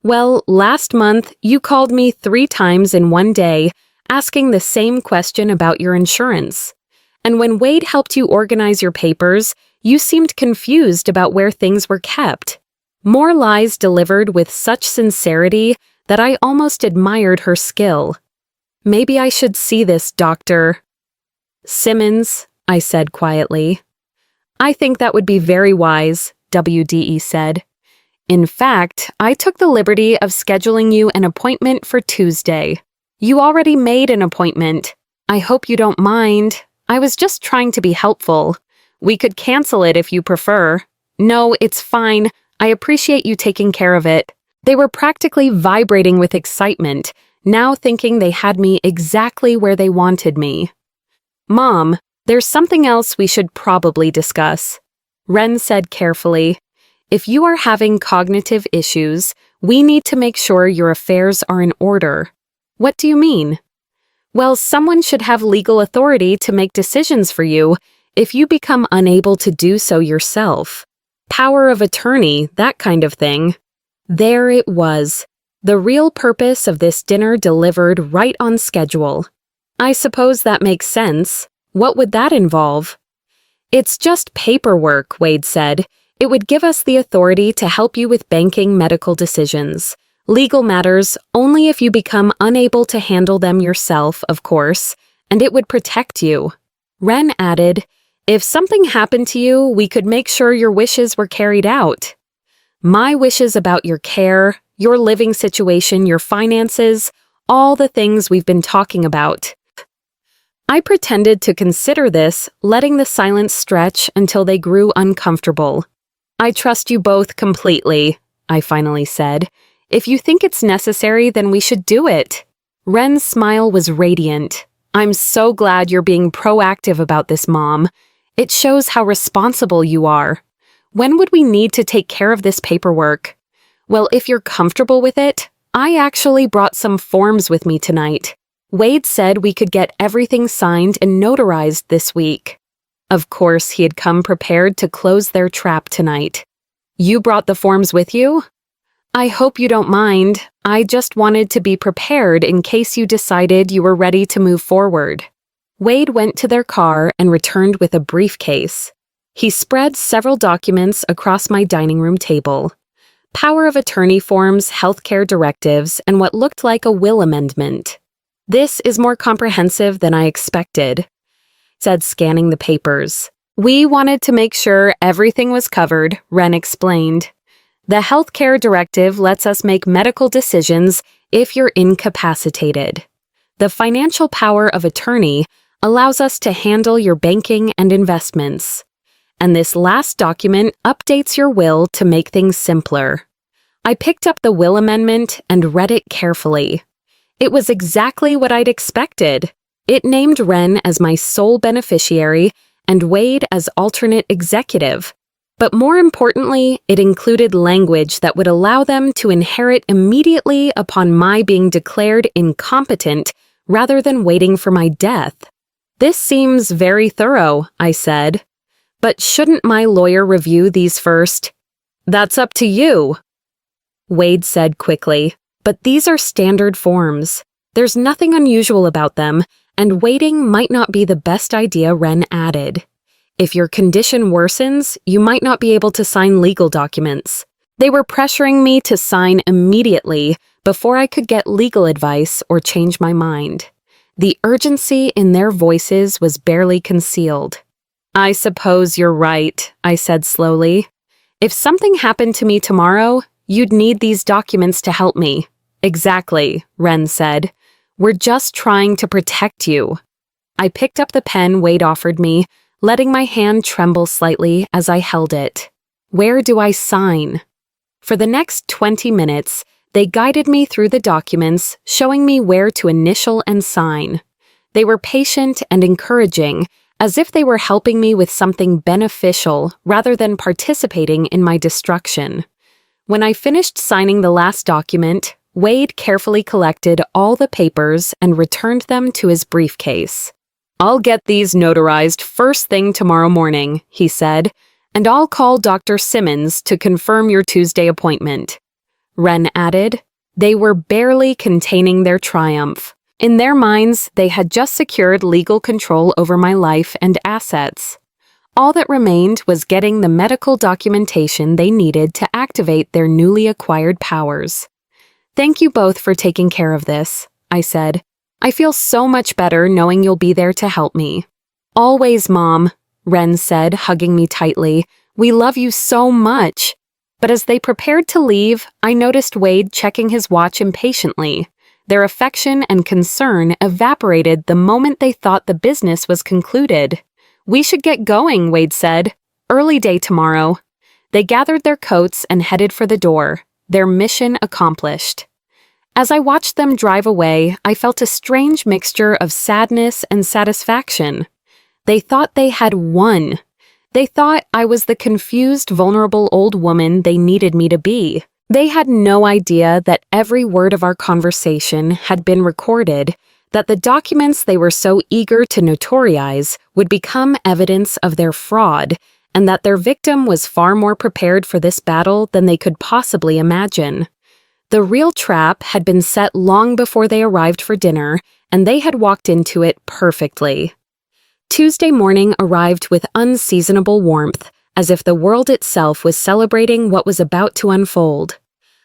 Well, last month, you called me 3 times in one day, asking the same question about your insurance. And when Wade helped you organize your papers, you seemed confused about where things were kept. More lies delivered with such sincerity that I almost admired her skill. Maybe I should see this, Dr. Simmons, I said quietly. I think that would be very wise, WDE said. In fact, I took the liberty of scheduling you an appointment for Tuesday. You already made an appointment. I hope you don't mind. I was just trying to be helpful. We could cancel it if you prefer. No, it's fine. I appreciate you taking care of it. They were practically vibrating with excitement, now thinking they had me exactly where they wanted me. Mom, there's something else we should probably discuss. Ren said carefully, if you are having cognitive issues, we need to make sure your affairs are in order. What do you mean? Well, someone should have legal authority to make decisions for you if you become unable to do so yourself. Power of attorney, that kind of thing. There it was. The real purpose of this dinner delivered right on schedule. I suppose that makes sense. What would that involve? It's just paperwork, Wade said. It would give us the authority to help you with banking medical decisions. Legal matters only if you become unable to handle them yourself, of course, and it would protect you. Ren added, if something happened to you, we could make sure your wishes were carried out. My wishes about your care, your living situation, your finances, all the things we've been talking about. I pretended to consider this, letting the silence stretch until they grew uncomfortable. I trust you both completely, I finally said. If you think it's necessary, then we should do it. Ren's smile was radiant. I'm so glad you're being proactive about this, Mom. It shows how responsible you are. When would we need to take care of this paperwork? Well, if you're comfortable with it, I actually brought some forms with me tonight. Wade said we could get everything signed and notarized this week. Of course, he had come prepared to close their trap tonight. You brought the forms with you? I hope you don't mind. I just wanted to be prepared in case you decided you were ready to move forward. Wade went to their car and returned with a briefcase. He spread several documents across my dining room table. Power of attorney forms, healthcare directives, and what looked like a will amendment. This is more comprehensive than I expected, said, scanning the papers. We wanted to make sure everything was covered, Ren explained. The healthcare directive lets us make medical decisions if you're incapacitated. The financial power of attorney allows us to handle your banking and investments. And this last document updates your will to make things simpler. I picked up the will amendment and read it carefully. It was exactly what I'd expected. It named Ren as my sole beneficiary and Wade as alternate executive. But more importantly, it included language that would allow them to inherit immediately upon my being declared incompetent rather than waiting for my death. This seems very thorough, I said. But shouldn't my lawyer review these first? That's up to you, Wade said quickly. But these are standard forms. There's nothing unusual about them, and waiting might not be the best idea, Ren added. If your condition worsens, you might not be able to sign legal documents. They were pressuring me to sign immediately before I could get legal advice or change my mind. The urgency in their voices was barely concealed. I suppose you're right, I said slowly. If something happened to me tomorrow, you'd need these documents to help me. Exactly, Ren said. We're just trying to protect you. I picked up the pen Wade offered me, letting my hand tremble slightly as I held it. Where do I sign? For the next 20 minutes, they guided me through the documents, showing me where to initial and sign. They were patient and encouraging, as if they were helping me with something beneficial rather than participating in my destruction. When I finished signing the last document, Wade carefully collected all the papers and returned them to his briefcase. "I'll get these notarized first thing tomorrow morning," he said, "and I'll call Dr. Simmons to confirm your Tuesday appointment." Wren added. They were barely containing their triumph. In their minds, they had just secured legal control over my life and assets. All that remained was getting the medical documentation they needed to activate their newly acquired powers. "Thank you both for taking care of this," I said. "I feel so much better knowing you'll be there to help me." "Always, Mom," Wren said, hugging me tightly. "We love you so much." But as they prepared to leave, I noticed Wade checking his watch impatiently. Their affection and concern evaporated the moment they thought the business was concluded. "We should get going," Wade said. "Early day tomorrow." They gathered their coats and headed for the door, their mission accomplished. As I watched them drive away, I felt a strange mixture of sadness and satisfaction. They thought they had won. They thought I was the confused, vulnerable old woman they needed me to be. They had no idea that every word of our conversation had been recorded, that the documents they were so eager to notorize would become evidence of their fraud, and that their victim was far more prepared for this battle than they could possibly imagine. The real trap had been set long before they arrived for dinner, and they had walked into it perfectly. Tuesday morning arrived with unseasonable warmth, as if the world itself was celebrating what was about to unfold.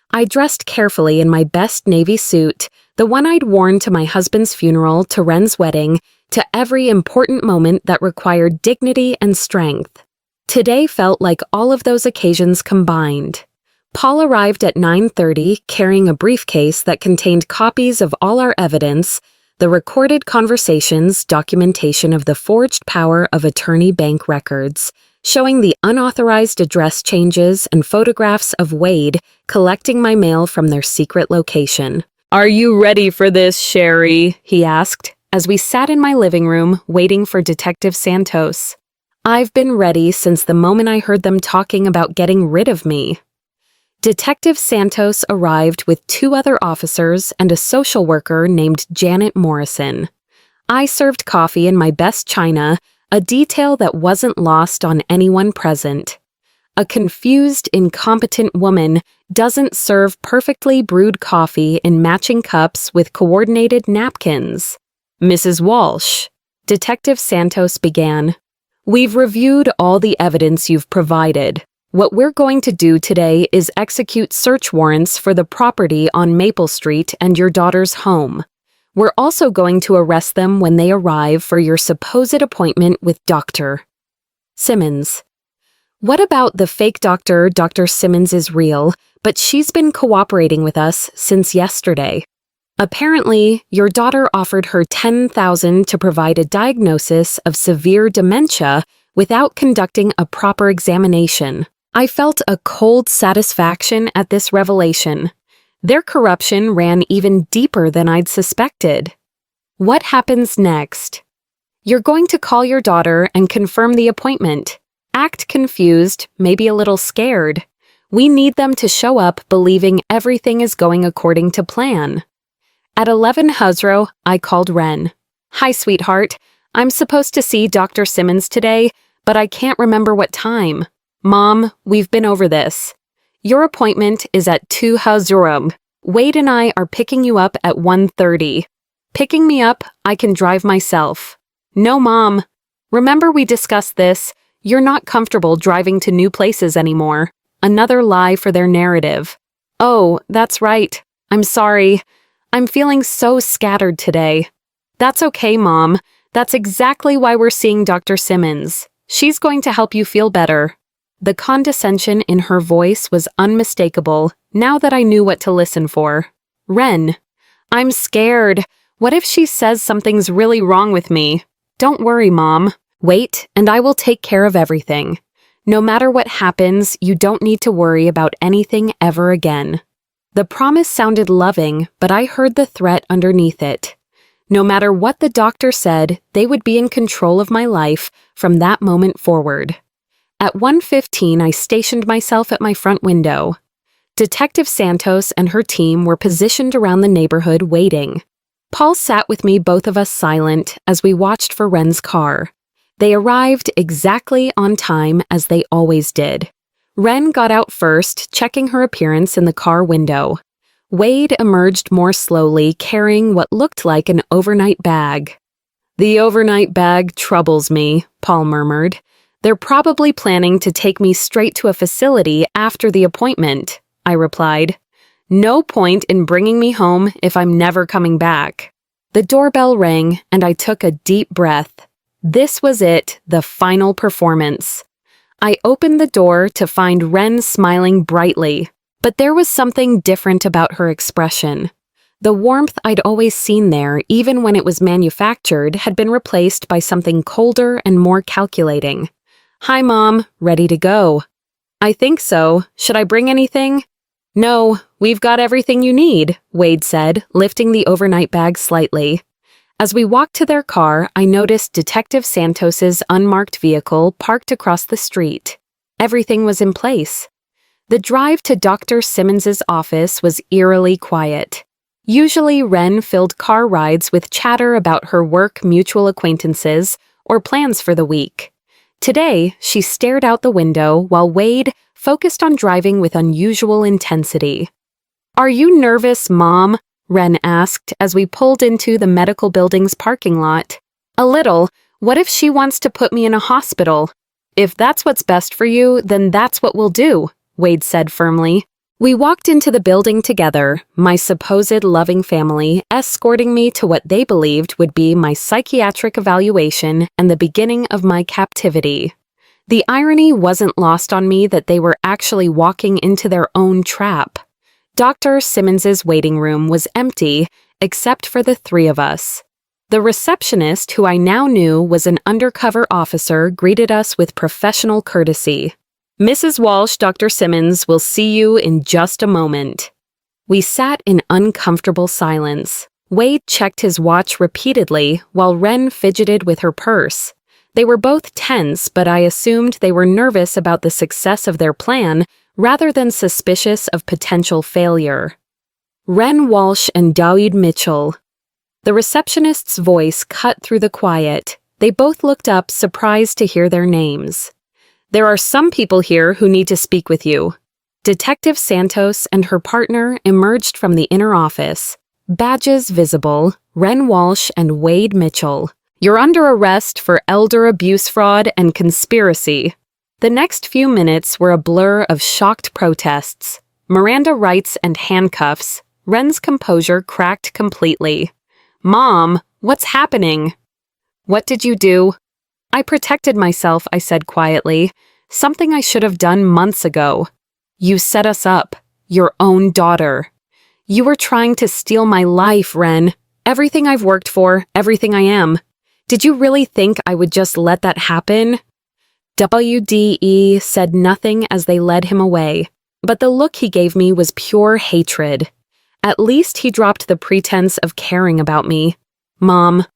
I dressed carefully in my best navy suit, the one I'd worn to my husband's funeral, to Wren's wedding, to every important moment that required dignity and strength. Today felt like all of those occasions combined. Paul arrived at 9:30 carrying a briefcase that contained copies of all our evidence, the recorded conversations, documentation of the forged power of attorney bank records, showing the unauthorized address changes and photographs of Wade collecting my mail from their secret location. "Are you ready for this, Sherry?" he asked, as we sat in my living room waiting for Detective Santos. "I've been ready since the moment I heard them talking about getting rid of me." Detective Santos arrived with 2 other officers and a social worker named Janet Morrison. I served coffee in my best china, a detail that wasn't lost on anyone present. A confused, incompetent woman doesn't serve perfectly brewed coffee in matching cups with coordinated napkins. "Mrs. Walsh," Detective Santos began, "we've reviewed all the evidence you've provided. What we're going to do today is execute search warrants for the property on Maple Street and your daughter's home. We're also going to arrest them when they arrive for your supposed appointment with Dr. Simmons. What about the fake doctor? Dr. Simmons is real, but she's been cooperating with us since yesterday. Apparently, your daughter offered her $10,000 to provide a diagnosis of severe dementia without conducting a proper examination. I felt a cold satisfaction at this revelation. Their corruption ran even deeper than I'd suspected. What happens next? You're going to call your daughter and confirm the appointment. Act confused, maybe a little scared. We need them to show up believing everything is going according to plan. At 11 Huzro, I called Wren. "Hi, sweetheart. I'm supposed to see Dr. Simmons today, but I can't remember what time. Mom, we've been over this. Your appointment is at 2 Huzro. Wade and I are picking you up at 1:30. Picking me up, I can drive myself." "No, Mom. Remember we discussed this. You're not comfortable driving to new places anymore." Another lie for their narrative. "Oh, that's right. I'm sorry. I'm feeling so scattered today." "That's okay, Mom. That's exactly why we're seeing Dr. Simmons. She's going to help you feel better." The condescension in her voice was unmistakable now that I knew what to listen for. "Wren, I'm scared. What if she says something's really wrong with me?" "Don't worry, Mom. Wait, and I will take care of everything. No matter what happens, you don't need to worry about anything ever again." The promise sounded loving, but I heard the threat underneath it. No matter what the doctor said, they would be in control of my life from that moment forward. At 1:15, I stationed myself at my front window. Detective Santos and her team were positioned around the neighborhood waiting. Paul sat with me, both of us silent, as we watched for Wren's car. They arrived exactly on time, as they always did. Wren got out first, checking her appearance in the car window. Wade emerged more slowly, carrying what looked like an overnight bag. "The overnight bag troubles me," Paul murmured. "They're probably planning to take me straight to a facility after the appointment," I replied. "No point in bringing me home if I'm never coming back." The doorbell rang, and I took a deep breath. This was it, the final performance. I opened the door to find Wren smiling brightly, but there was something different about her expression. The warmth I'd always seen there, even when it was manufactured, had been replaced by something colder and more calculating. "Hi, Mom. Ready to go?" "I think so. Should I bring anything?" "No, we've got everything you need," Wade said, lifting the overnight bag slightly. As we walked to their car, I noticed Detective Santos's unmarked vehicle parked across the street. Everything was in place. The drive to Dr. Simmons's office was eerily quiet. Usually, Wren filled car rides with chatter about her work, mutual acquaintances, or plans for the week. Today, she stared out the window while Wade focused on driving with unusual intensity. "Are you nervous, Mom?" Wren asked as we pulled into the medical building's parking lot. "A little. What if she wants to put me in a hospital?" "If that's what's best for you, then that's what we'll do," Wade said firmly. We walked into the building together, my supposed loving family escorting me to what they believed would be my psychiatric evaluation and the beginning of my captivity. The irony wasn't lost on me that they were actually walking into their own trap. Dr. Simmons's waiting room was empty, except for the three of us. The receptionist, who I now knew was an undercover officer, greeted us with professional courtesy. "Mrs. Walsh, Dr. Simmons will see you in just a moment." We sat in uncomfortable silence. Wade checked his watch repeatedly, while Wren fidgeted with her purse. They were both tense, but I assumed they were nervous about the success of their plan rather than suspicious of potential failure. "Wren Walsh and Dawid Mitchell." The receptionist's voice cut through the quiet. They both looked up, surprised to hear their names. "There are some people here who need to speak with you." Detective Santos and her partner emerged from the inner office. Badges visible, Wren Walsh and Wade Mitchell. "You're under arrest for elder abuse, fraud, and conspiracy." The next few minutes were a blur of shocked protests. Miranda rights and handcuffs. Wren's composure cracked completely. "Mom, what's happening?" "What did you do?" "I protected myself," I said quietly. "Something I should have done months ago." "You set us up. Your own daughter." "You were trying to steal my life, Wren. Everything I've worked for, everything I am. Did you really think I would just let that happen?" WDE said nothing as they led him away, but the look he gave me was pure hatred. At least he dropped the pretense of caring about me. "Mom."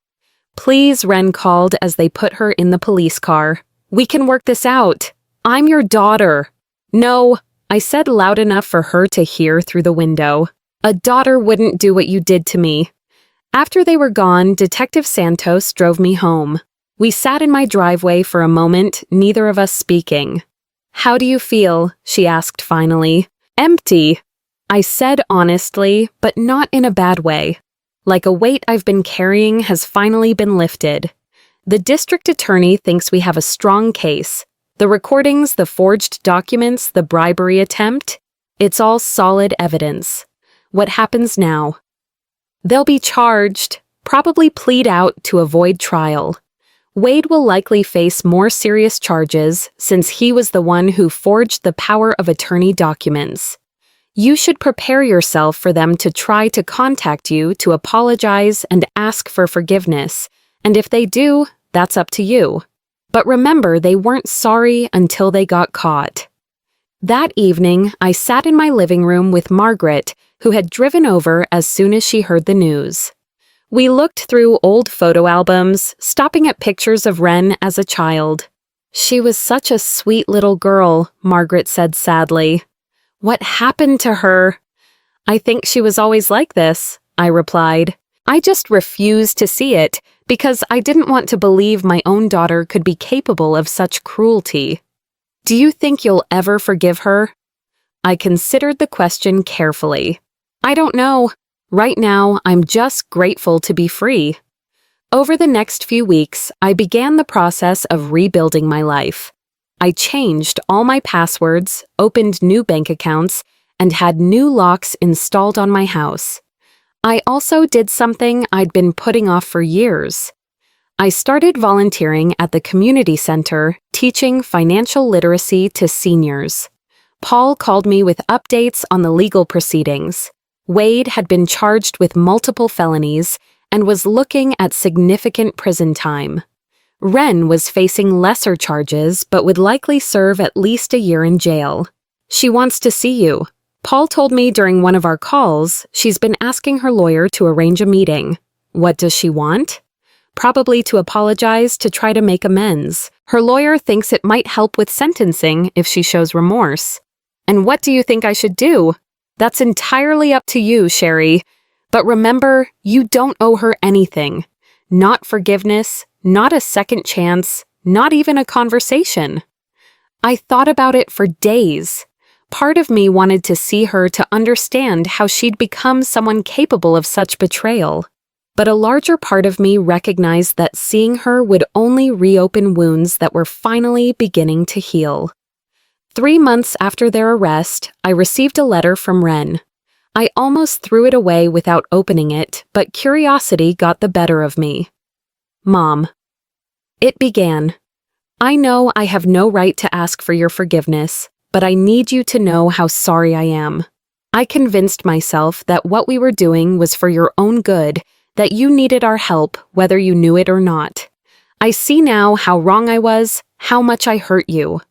"Please," Wren called as they put her in the police car. "We can work this out. I'm your daughter." "No," I said loud enough for her to hear through the window. "A daughter wouldn't do what you did to me." After they were gone, Detective Santos drove me home. We sat in my driveway for a moment, neither of us speaking. "How do you feel?" she asked finally. "Empty," I said honestly, but not in a bad way. Like a weight I've been carrying has finally been lifted. The district attorney thinks we have a strong case. The recordings, the forged documents, the bribery attempt, it's all solid evidence. What happens now? They'll be charged, probably plead out to avoid trial. Wade will likely face more serious charges since he was the one who forged the power of attorney documents. You should prepare yourself for them to try to contact you to apologize and ask for forgiveness, and if they do, that's up to you. But remember, they weren't sorry until they got caught. That evening, I sat in my living room with Margaret, who had driven over as soon as she heard the news. We looked through old photo albums, stopping at pictures of Ren as a child. "She was such a sweet little girl," Margaret said sadly. "What happened to her?" "I think she was always like this," I replied. I just refused to see it because I didn't want to believe my own daughter could be capable of such cruelty. "Do you think you'll ever forgive her?" I considered the question carefully. "I don't know. Right now, I'm just grateful to be free." Over the next few weeks, I began the process of rebuilding my life. I changed all my passwords, opened new bank accounts, and had new locks installed on my house. I also did something I'd been putting off for years. I started volunteering at the community center, teaching financial literacy to seniors. Paul called me with updates on the legal proceedings. Wade had been charged with multiple felonies and was looking at significant prison time. Ren was facing lesser charges but would likely serve at least a year in jail. "She wants to see you." Paul told me during one of our calls she's been asking her lawyer to arrange a meeting. What does she want? Probably to apologize to try to make amends. Her lawyer thinks it might help with sentencing if she shows remorse. "And what do you think I should do?" "That's entirely up to you, Sherry. But remember, you don't owe her anything. Not forgiveness, not a second chance, not even a conversation." I thought about it for days. Part of me wanted to see her to understand how she'd become someone capable of such betrayal. But a larger part of me recognized that seeing her would only reopen wounds that were finally beginning to heal. 3 months after their arrest, I received a letter from Ren. I almost threw it away without opening it, but curiosity got the better of me. "Mom." It began. "I know I have no right to ask for your forgiveness, but I need you to know how sorry I am. I convinced myself that what we were doing was for your own good, that you needed our help, whether you knew it or not. I see now how wrong I was, how much I hurt you.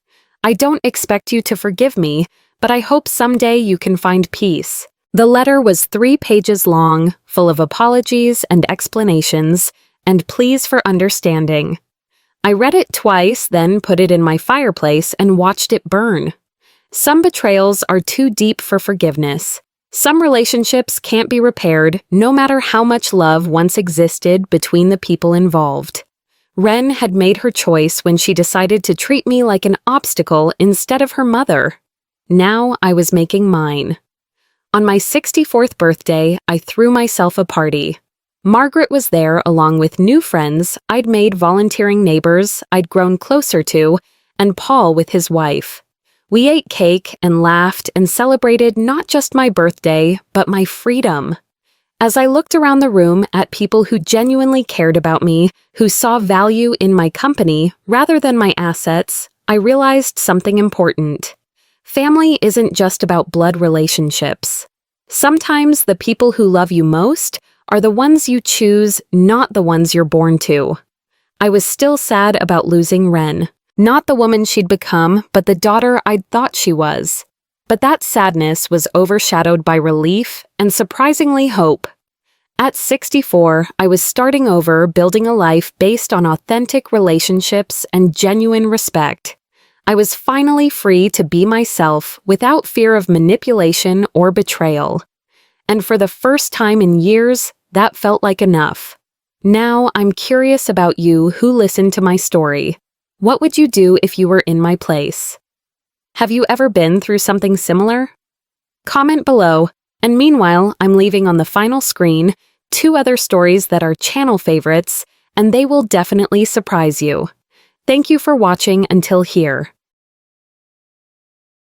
I don't expect you to forgive me, but I hope someday you can find peace." The letter was 3 pages long, full of apologies and explanations, and pleas for understanding. I read it twice, then put it in my fireplace and watched it burn. Some betrayals are too deep for forgiveness. Some relationships can't be repaired, no matter how much love once existed between the people involved. Ren had made her choice when she decided to treat me like an obstacle instead of her mother. Now I was making mine. On my 64th birthday, I threw myself a party. Margaret was there along with new friends I'd made, volunteering neighbors I'd grown closer to, and Paul with his wife. We ate cake and laughed and celebrated not just my birthday, but my freedom. As I looked around the room at people who genuinely cared about me, who saw value in my company rather than my assets, I realized something important. Family isn't just about blood relationships. Sometimes the people who love you most are the ones you choose, not the ones you're born to. I was still sad about losing Ren. Not the woman she'd become, but the daughter I'd thought she was. But that sadness was overshadowed by relief and, surprisingly, hope. At 64, I was starting over, building a life based on authentic relationships and genuine respect. I was finally free to be myself without fear of manipulation or betrayal. And for the first time in years, that felt like enough. Now I'm curious about you who listened to my story. What would you do if you were in my place? Have you ever been through something similar? Comment below, and meanwhile, I'm leaving on the final screen 2 other stories that are channel favorites, and they will definitely surprise you. Thank you for watching until here.